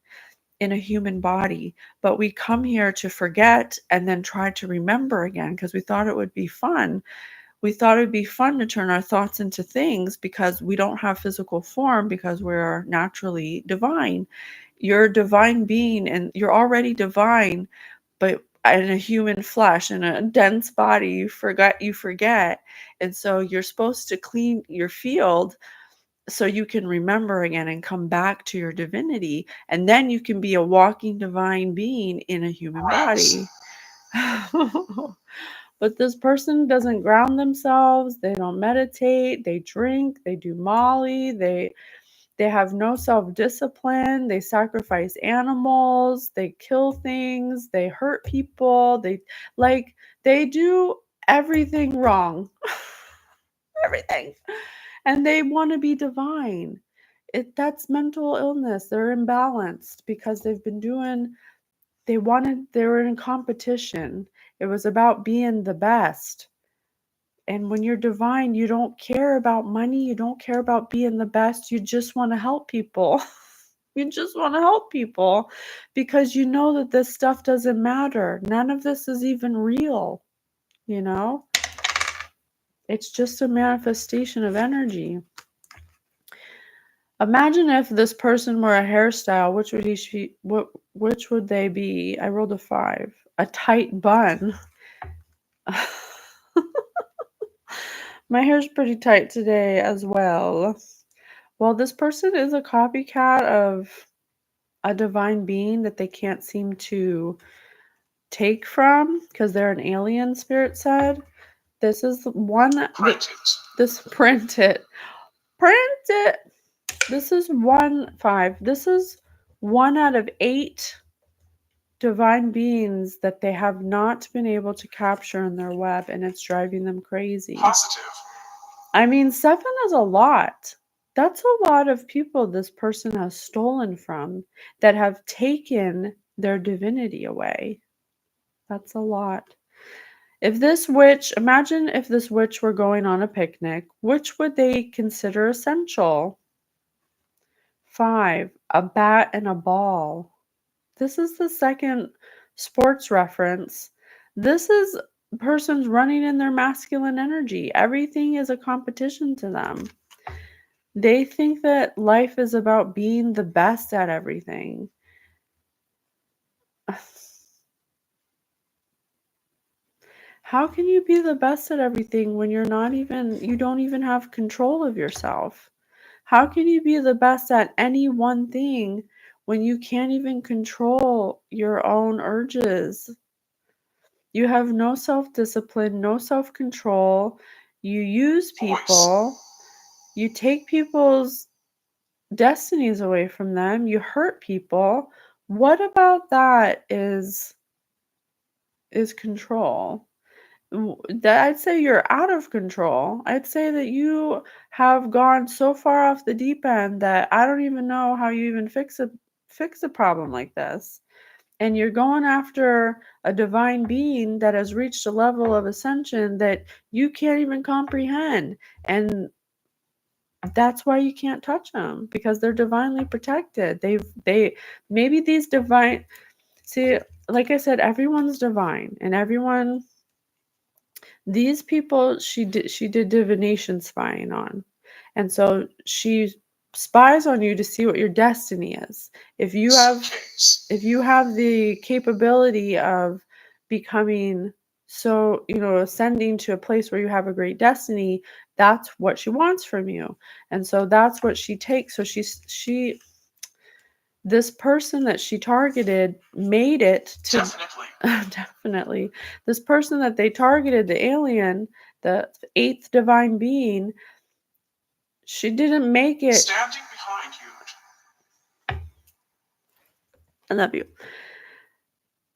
in a human body, but we come here to forget and then try to remember again because we thought it would be fun. We thought it'd be fun to turn our thoughts into things because we don't have physical form, because we're naturally divine. You're a divine being and you're already divine, but in a human flesh, in a dense body, you forget. And so you're supposed to clean your field so you can remember again and come back to your divinity. And then you can be a walking divine being in a human body. But this person doesn't ground themselves, they don't meditate, they drink, they do Molly, they have no self-discipline, they sacrifice animals, they kill things, they hurt people, they do everything wrong. Everything. And they want to be divine. That's mental illness. They're imbalanced because they were in competition. It was about being the best. And when you're divine, you don't care about money. You don't care about being the best. You just want to help people. You just want to help people because you know that this stuff doesn't matter. None of this is even real, you know? It's just a manifestation of energy. Imagine if this person were a hairstyle, which would they be? I rolled a 5. A tight bun. My hair's pretty tight today as well. Well, this person is a copycat of a divine being that they can't seem to take from because they're an alien, Spirit said. This is one. Print it. Print it. Print it. This is 5. This is 1 out of 8 divine beings that they have not been able to capture in their web, and it's driving them crazy. Positive. I mean, 7 is a lot. That's a lot of people this person has stolen from, that have taken their divinity away. That's a lot. Imagine if this witch were going on a picnic, which would they consider essential? 5, a bat and a ball. This is the second sports reference. This is persons running in their masculine energy. Everything is a competition to them. They think that life is about being the best at everything. How can you be the best at everything when you don't even have control of yourself? How can you be the best at any one thing when you can't even control your own urges? You have no self-discipline, no self-control. You use people. You take people's destinies away from them. You hurt people. What about that is control? I'd say you're out of control. I'd say that you have gone so far off the deep end that I don't even know how you even fix a problem like this. And you're going after a divine being that has reached a level of ascension that you can't even comprehend. And that's why you can't touch them, because they're divinely protected. They maybe these divine, see, like I said, everyone's divine, and these people she did divination spying on. And so she spies on you to see what your destiny is. If you have the capability of becoming, so, ascending to a place where you have a great destiny, that's what she wants from you. And so that's what she takes. So this person that she targeted made it to definitely. This person that they targeted, the alien, the 8th divine being, she didn't make it. Standing behind you. I love you.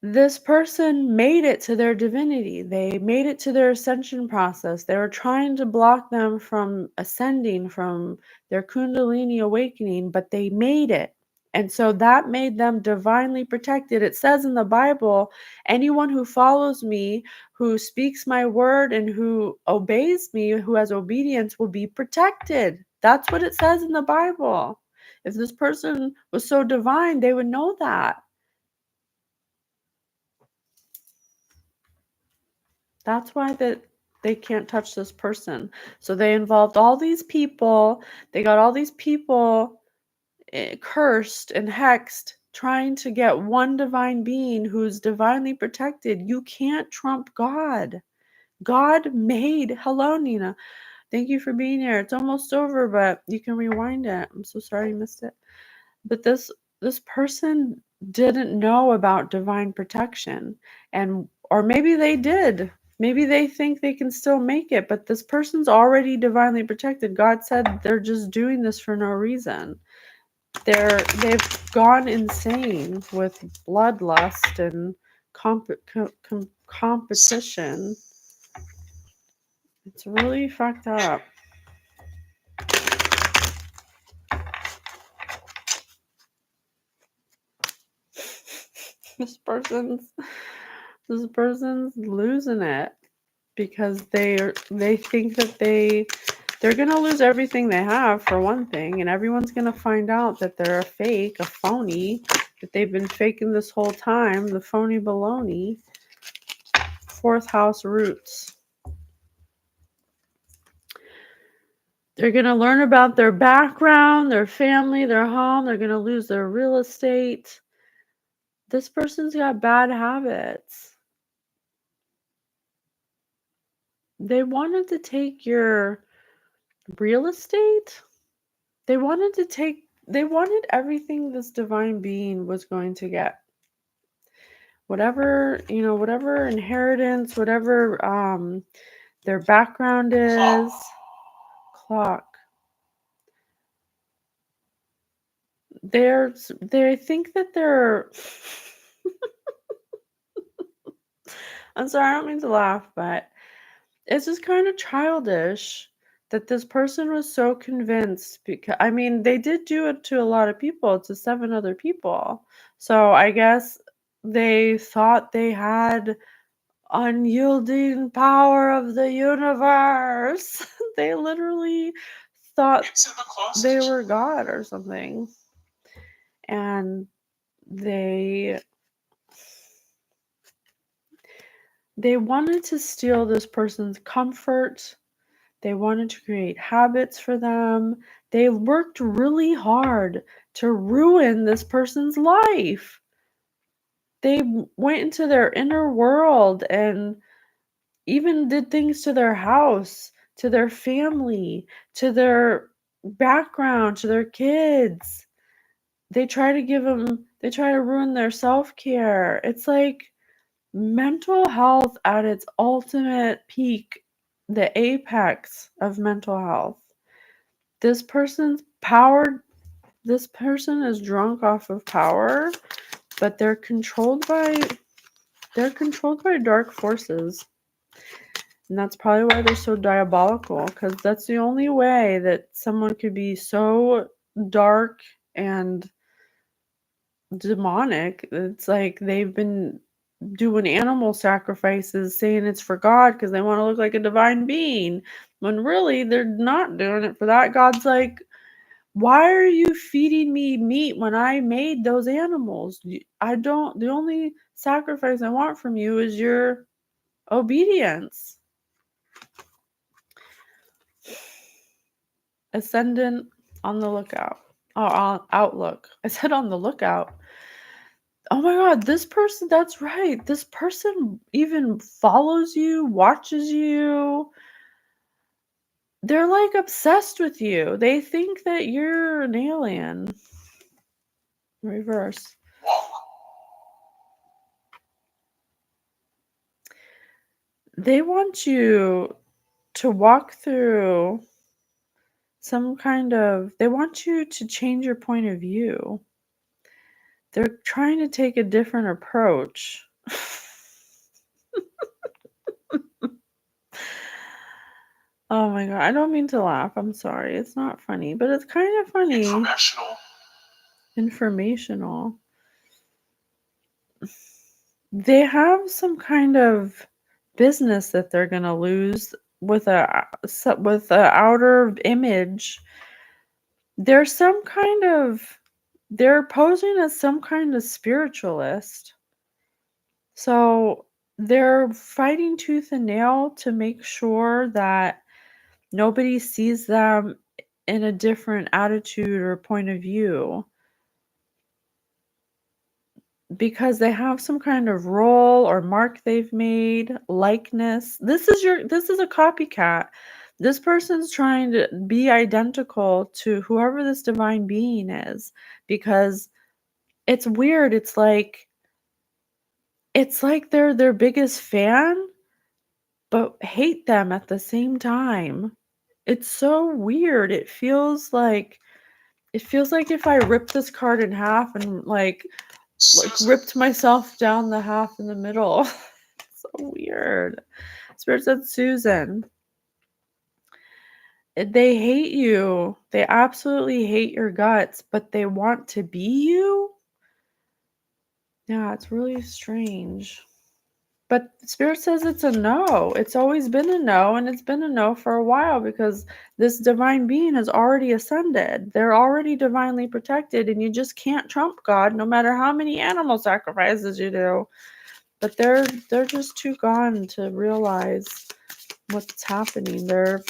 This person made it to their divinity. They made it to their ascension process. They were trying to block them from ascending, from their Kundalini awakening, but they made it. And so that made them divinely protected. It says in the Bible, anyone who follows me, who speaks my word, and who obeys me, who has obedience, will be protected. That's what it says in the Bible. If this person was so divine, they would know that. That's why they can't touch this person. So they involved all these people. They got all these people cursed and hexed, trying to get one divine being who's divinely protected. You can't trump God. God made. Hello, Nina. Thank you for being here. It's almost over, but you can rewind it. I'm so sorry you missed it. But this person didn't know about divine protection, and or maybe they did. Maybe they think they can still make it, but this person's already divinely protected. God said they're just doing this for no reason. They've gone insane with bloodlust and competition. It's really fucked up. This person's losing it because they think that they're gonna lose everything they have, for one thing, and everyone's gonna find out that they're a fake, a phony, that they've been faking this whole time, the phony baloney. Fourth house roots. They're gonna learn about their background, their family, their home. They're gonna lose their real estate. This person's got bad habits. They wanted to take your real estate. They wanted everything this divine being was going to get. Whatever inheritance, whatever their background is. Clock. They think that they're I'm sorry, I don't mean to laugh, but it's just kind of childish that this person was so convinced, because I mean they did do it to a lot of people, to 7 other people. So I guess they thought they had unyielding power of the universe. They literally thought they were God or something. And they wanted to steal this person's comfort. They wanted to create habits for them. They worked really hard to ruin this person's life. They went into their inner world and even did things to their house, to their family, to their background, to their kids. They try to ruin their self-care. It's like mental health at its ultimate peak, the apex of mental health. This person is drunk off of power, but they're controlled by dark forces. And that's probably why they're so diabolical, because that's the only way that someone could be so dark and demonic. It's like they've been doing animal sacrifices saying it's for God because they want to look like a divine being, when really they're not doing it for that. God's like, why are you feeding me meat when I made those animals? The only sacrifice I want from you is your obedience. Ascendant on the lookout. Oh, outlook. I said on the lookout. Oh my God, this person, that's right. This person even follows you, watches you. They're like obsessed with you. They think that you're an alien. Reverse. They want you to walk through they want you to change your point of view. They're trying to take a different approach. Oh my god, I don't mean to laugh. I'm sorry. It's not funny, but it's kind of funny. Informational. They have some kind of business that they're going to lose with a outer image. They're posing as some kind of spiritualist. So they're fighting tooth and nail to make sure that nobody sees them in a different attitude or point of view, because they have some kind of role or mark they've made, likeness. This is a copycat. This person's trying to be identical to whoever this divine being is, because it's weird. It's like they're their biggest fan, but hate them at the same time. It's so weird. It feels like if I ripped this card in half and like ripped myself down the half in the middle. It's so weird. Spirit said Susan. They hate you. They absolutely hate your guts, but they want to be you. Yeah, it's really strange. But Spirit says it's a no. It's always been a no, and it's been a no for a while, because this divine being has already ascended. They're already divinely protected, and you just can't trump God no matter how many animal sacrifices you do. But they're just too gone to realize what's happening. They're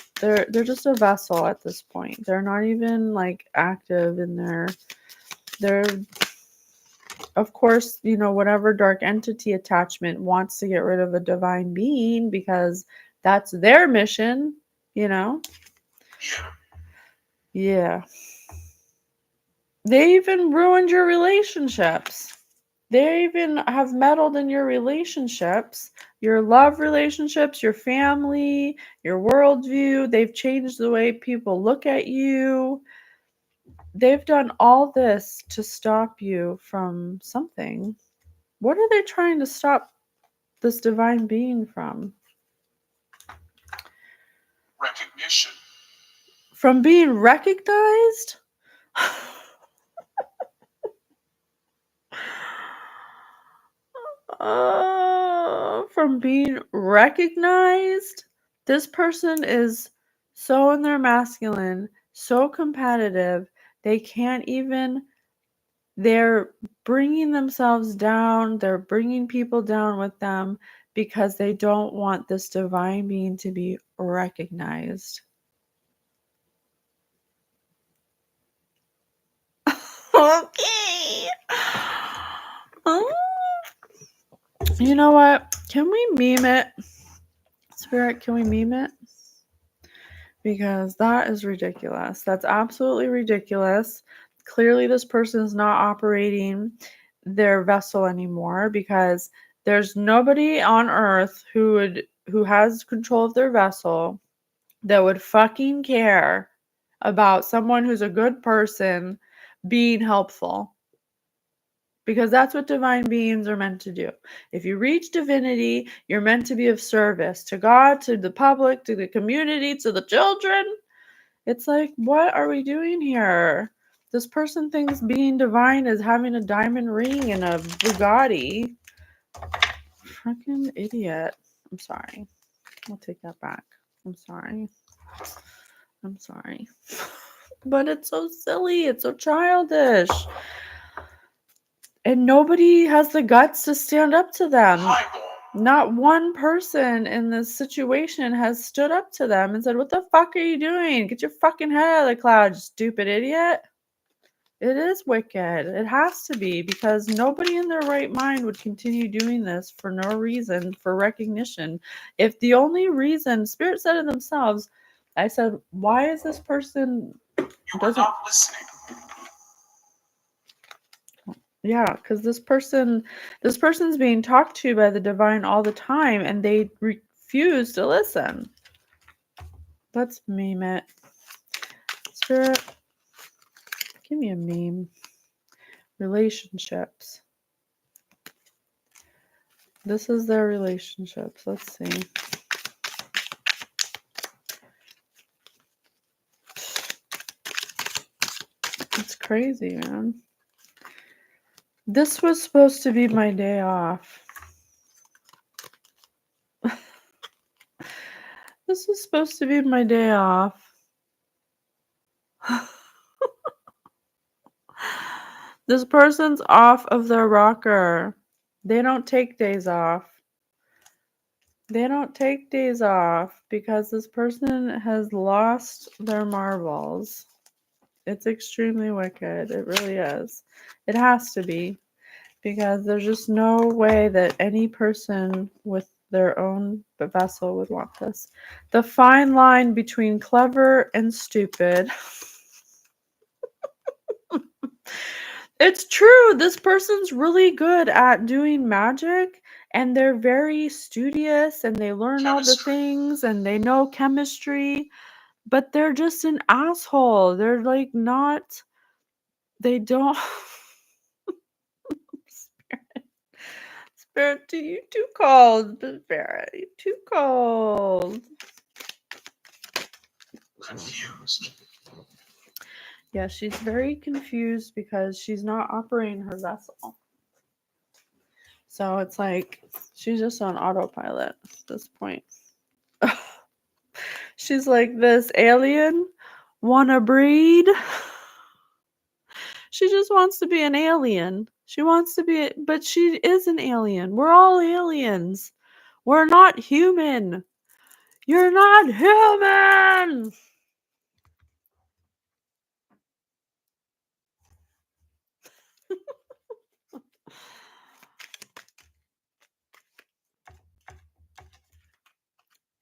just a vessel at this point. They're not even like active in they're of course, whatever dark entity attachment wants to get rid of a divine being, because that's their mission, Yeah. They even ruined your relationships. They even have meddled in your relationships, your love relationships, your family, your worldview. They've changed the way people look at you. They've done all this to stop you from something. What are they trying to stop this divine being from? Recognition. From being recognized? From being recognized? This person is so in their masculine, so competitive, they can't even, they're bringing themselves down, they're bringing people down with them because they don't want this divine being to be recognized. Okay. You know what? Can we meme it? Spirit, can we meme it? Because that is ridiculous. That's absolutely ridiculous. Clearly, this person is not operating their vessel anymore, because there's nobody on earth who has control of their vessel that would fucking care about someone who's a good person being helpful. Because that's what divine beings are meant to do. If you reach divinity, you're meant to be of service to God, to the public, to the community, to the children. It's like, what are we doing here? This person thinks being divine is having a diamond ring and a Bugatti. Fucking idiot. I'm sorry. I'll take that back. I'm sorry. But it's so silly. It's so childish. And nobody has the guts to stand up to them. Not one person in this situation has stood up to them and said, what the fuck are you doing? Get your fucking head out of the cloud, you stupid idiot. It is wicked. It has to be, because nobody in their right mind would continue doing this for no reason, for recognition. If the only reason, Spirit said it themselves, I said, why is this person... You are not listening. Yeah, because this person's being talked to by the divine all the time, and they refuse to listen. Let's meme it. Spirit, give me a meme. Relationships. This is their relationships. Let's see. It's crazy, man. This was supposed to be my day off. This was supposed to be my day off. This person's off of their rocker. They don't take days off. They don't take days off because this person has lost their marbles. It's extremely wicked. It really is. It has to be, because there's just no way that any person with their own vessel would want this. The fine line between clever and stupid. It's true. This person's really good at doing magic, and they're very studious, and they learn all the things, and they know chemistry, but they're just an asshole. They're like not, they don't. Spirit, you too cold. Spirit, you too cold. Confused. Yeah, she's very confused because she's not operating her vessel. So it's like she's just on autopilot at this point. She's like, this alien wanna breed? She just wants to be an alien. She wants to be, but she is an alien. We're all aliens. We're not human. You're not human.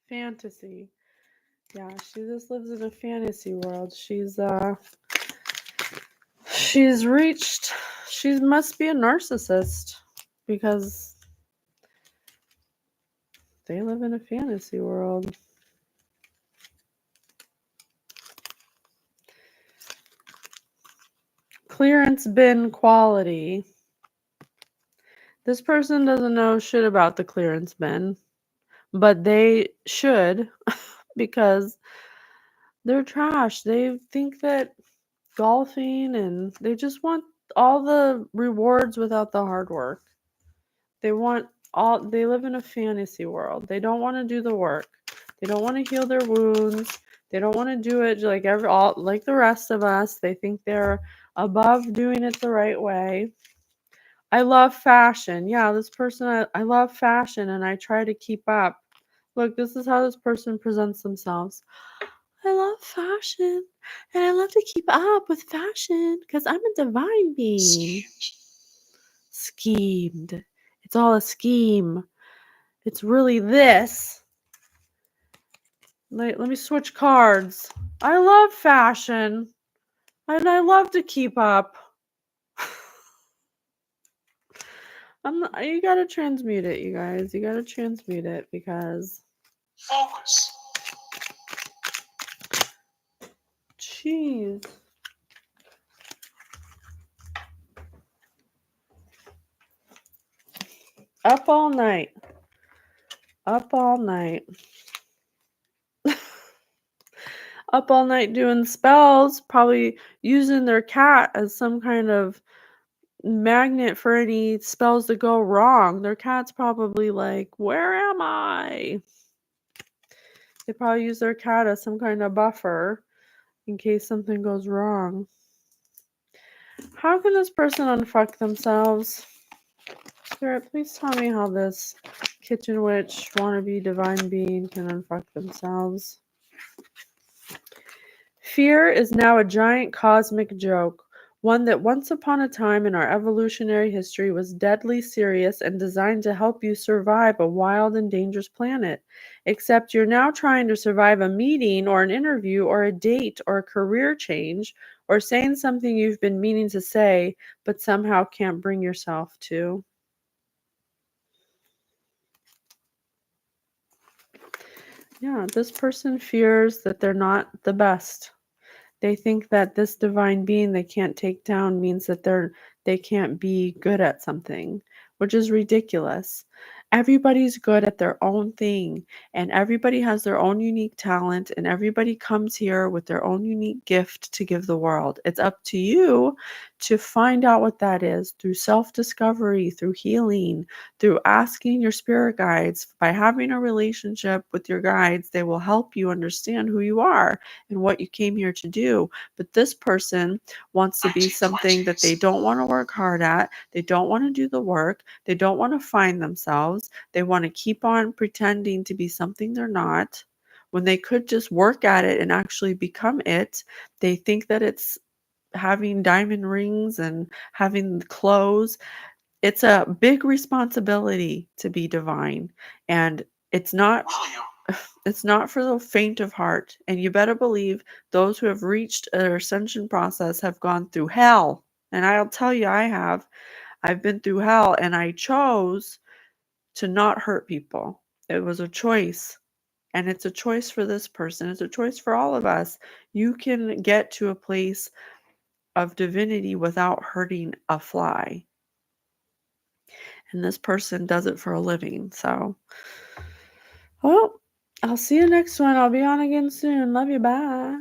Fantasy. Yeah, she just lives in a fantasy world. She's reached, she must be a narcissist because they live in a fantasy world. Clearance bin quality. This person doesn't know shit about the clearance bin, but they should because they're trash. They think that golfing, and they just want all the rewards without the hard work. They live in a fantasy world. They don't want to do the work. They don't want to heal their wounds. They don't want to do it like like the rest of us. They think they're above doing it the right way. I love fashion. Yeah, this person, I love fashion, and I try to keep up. Look, this is how this person presents themselves. I love fashion, and I love to keep up with fashion because I'm a divine being. Schemed. It's all a scheme. It's really this. Let me switch cards. I love fashion, and I love to keep up. You gotta transmute it, you guys. You gotta transmute it because... Focus. Jeez. Up all night. Up all night. Up all night doing spells, probably using their cat as some kind of magnet for any spells that go wrong. Their cat's probably like, where am I? They probably use their cat as some kind of buffer in case something goes wrong. How can this person unfuck themselves? Spirit, please tell me how this kitchen witch wannabe divine being can unfuck themselves. Fear is now a giant cosmic joke, one that once upon a time in our evolutionary history was deadly serious and designed to help you survive a wild and dangerous planet. Except you're now trying to survive a meeting or an interview or a date or a career change or saying something you've been meaning to say but somehow can't bring yourself to. Yeah, this person fears that they're not the best. They think that this divine being they can't take down means that they can't be good at something, which is ridiculous. everybody's good at their own thing, and everybody has their own unique talent, and everybody comes here with their own unique gift to give the world. It's up to you to find out what that is through self-discovery, through healing, through asking your spirit guides. By having a relationship with your guides, they will help you understand who you are and what you came here to do. But this person wants to be something that they don't want to work hard at. They don't want to do the work. They don't want to find themselves. They want to keep on pretending to be something they're not when they could just work at it and actually become it. They think that it's having diamond rings and having clothes. It's a big responsibility to be divine, and it's not Will you? it's not for the faint of heart. And you better believe those who have reached their ascension process have gone through hell. And I'll tell you, I have. I've been through hell, and I chose to not hurt people. It was a choice. And it's a choice for this person. It's a choice for all of us. You can get to a place of divinity without hurting a fly. And this person does it for a living. So, well, I'll see you next one. I'll be on again soon. Love you. Bye.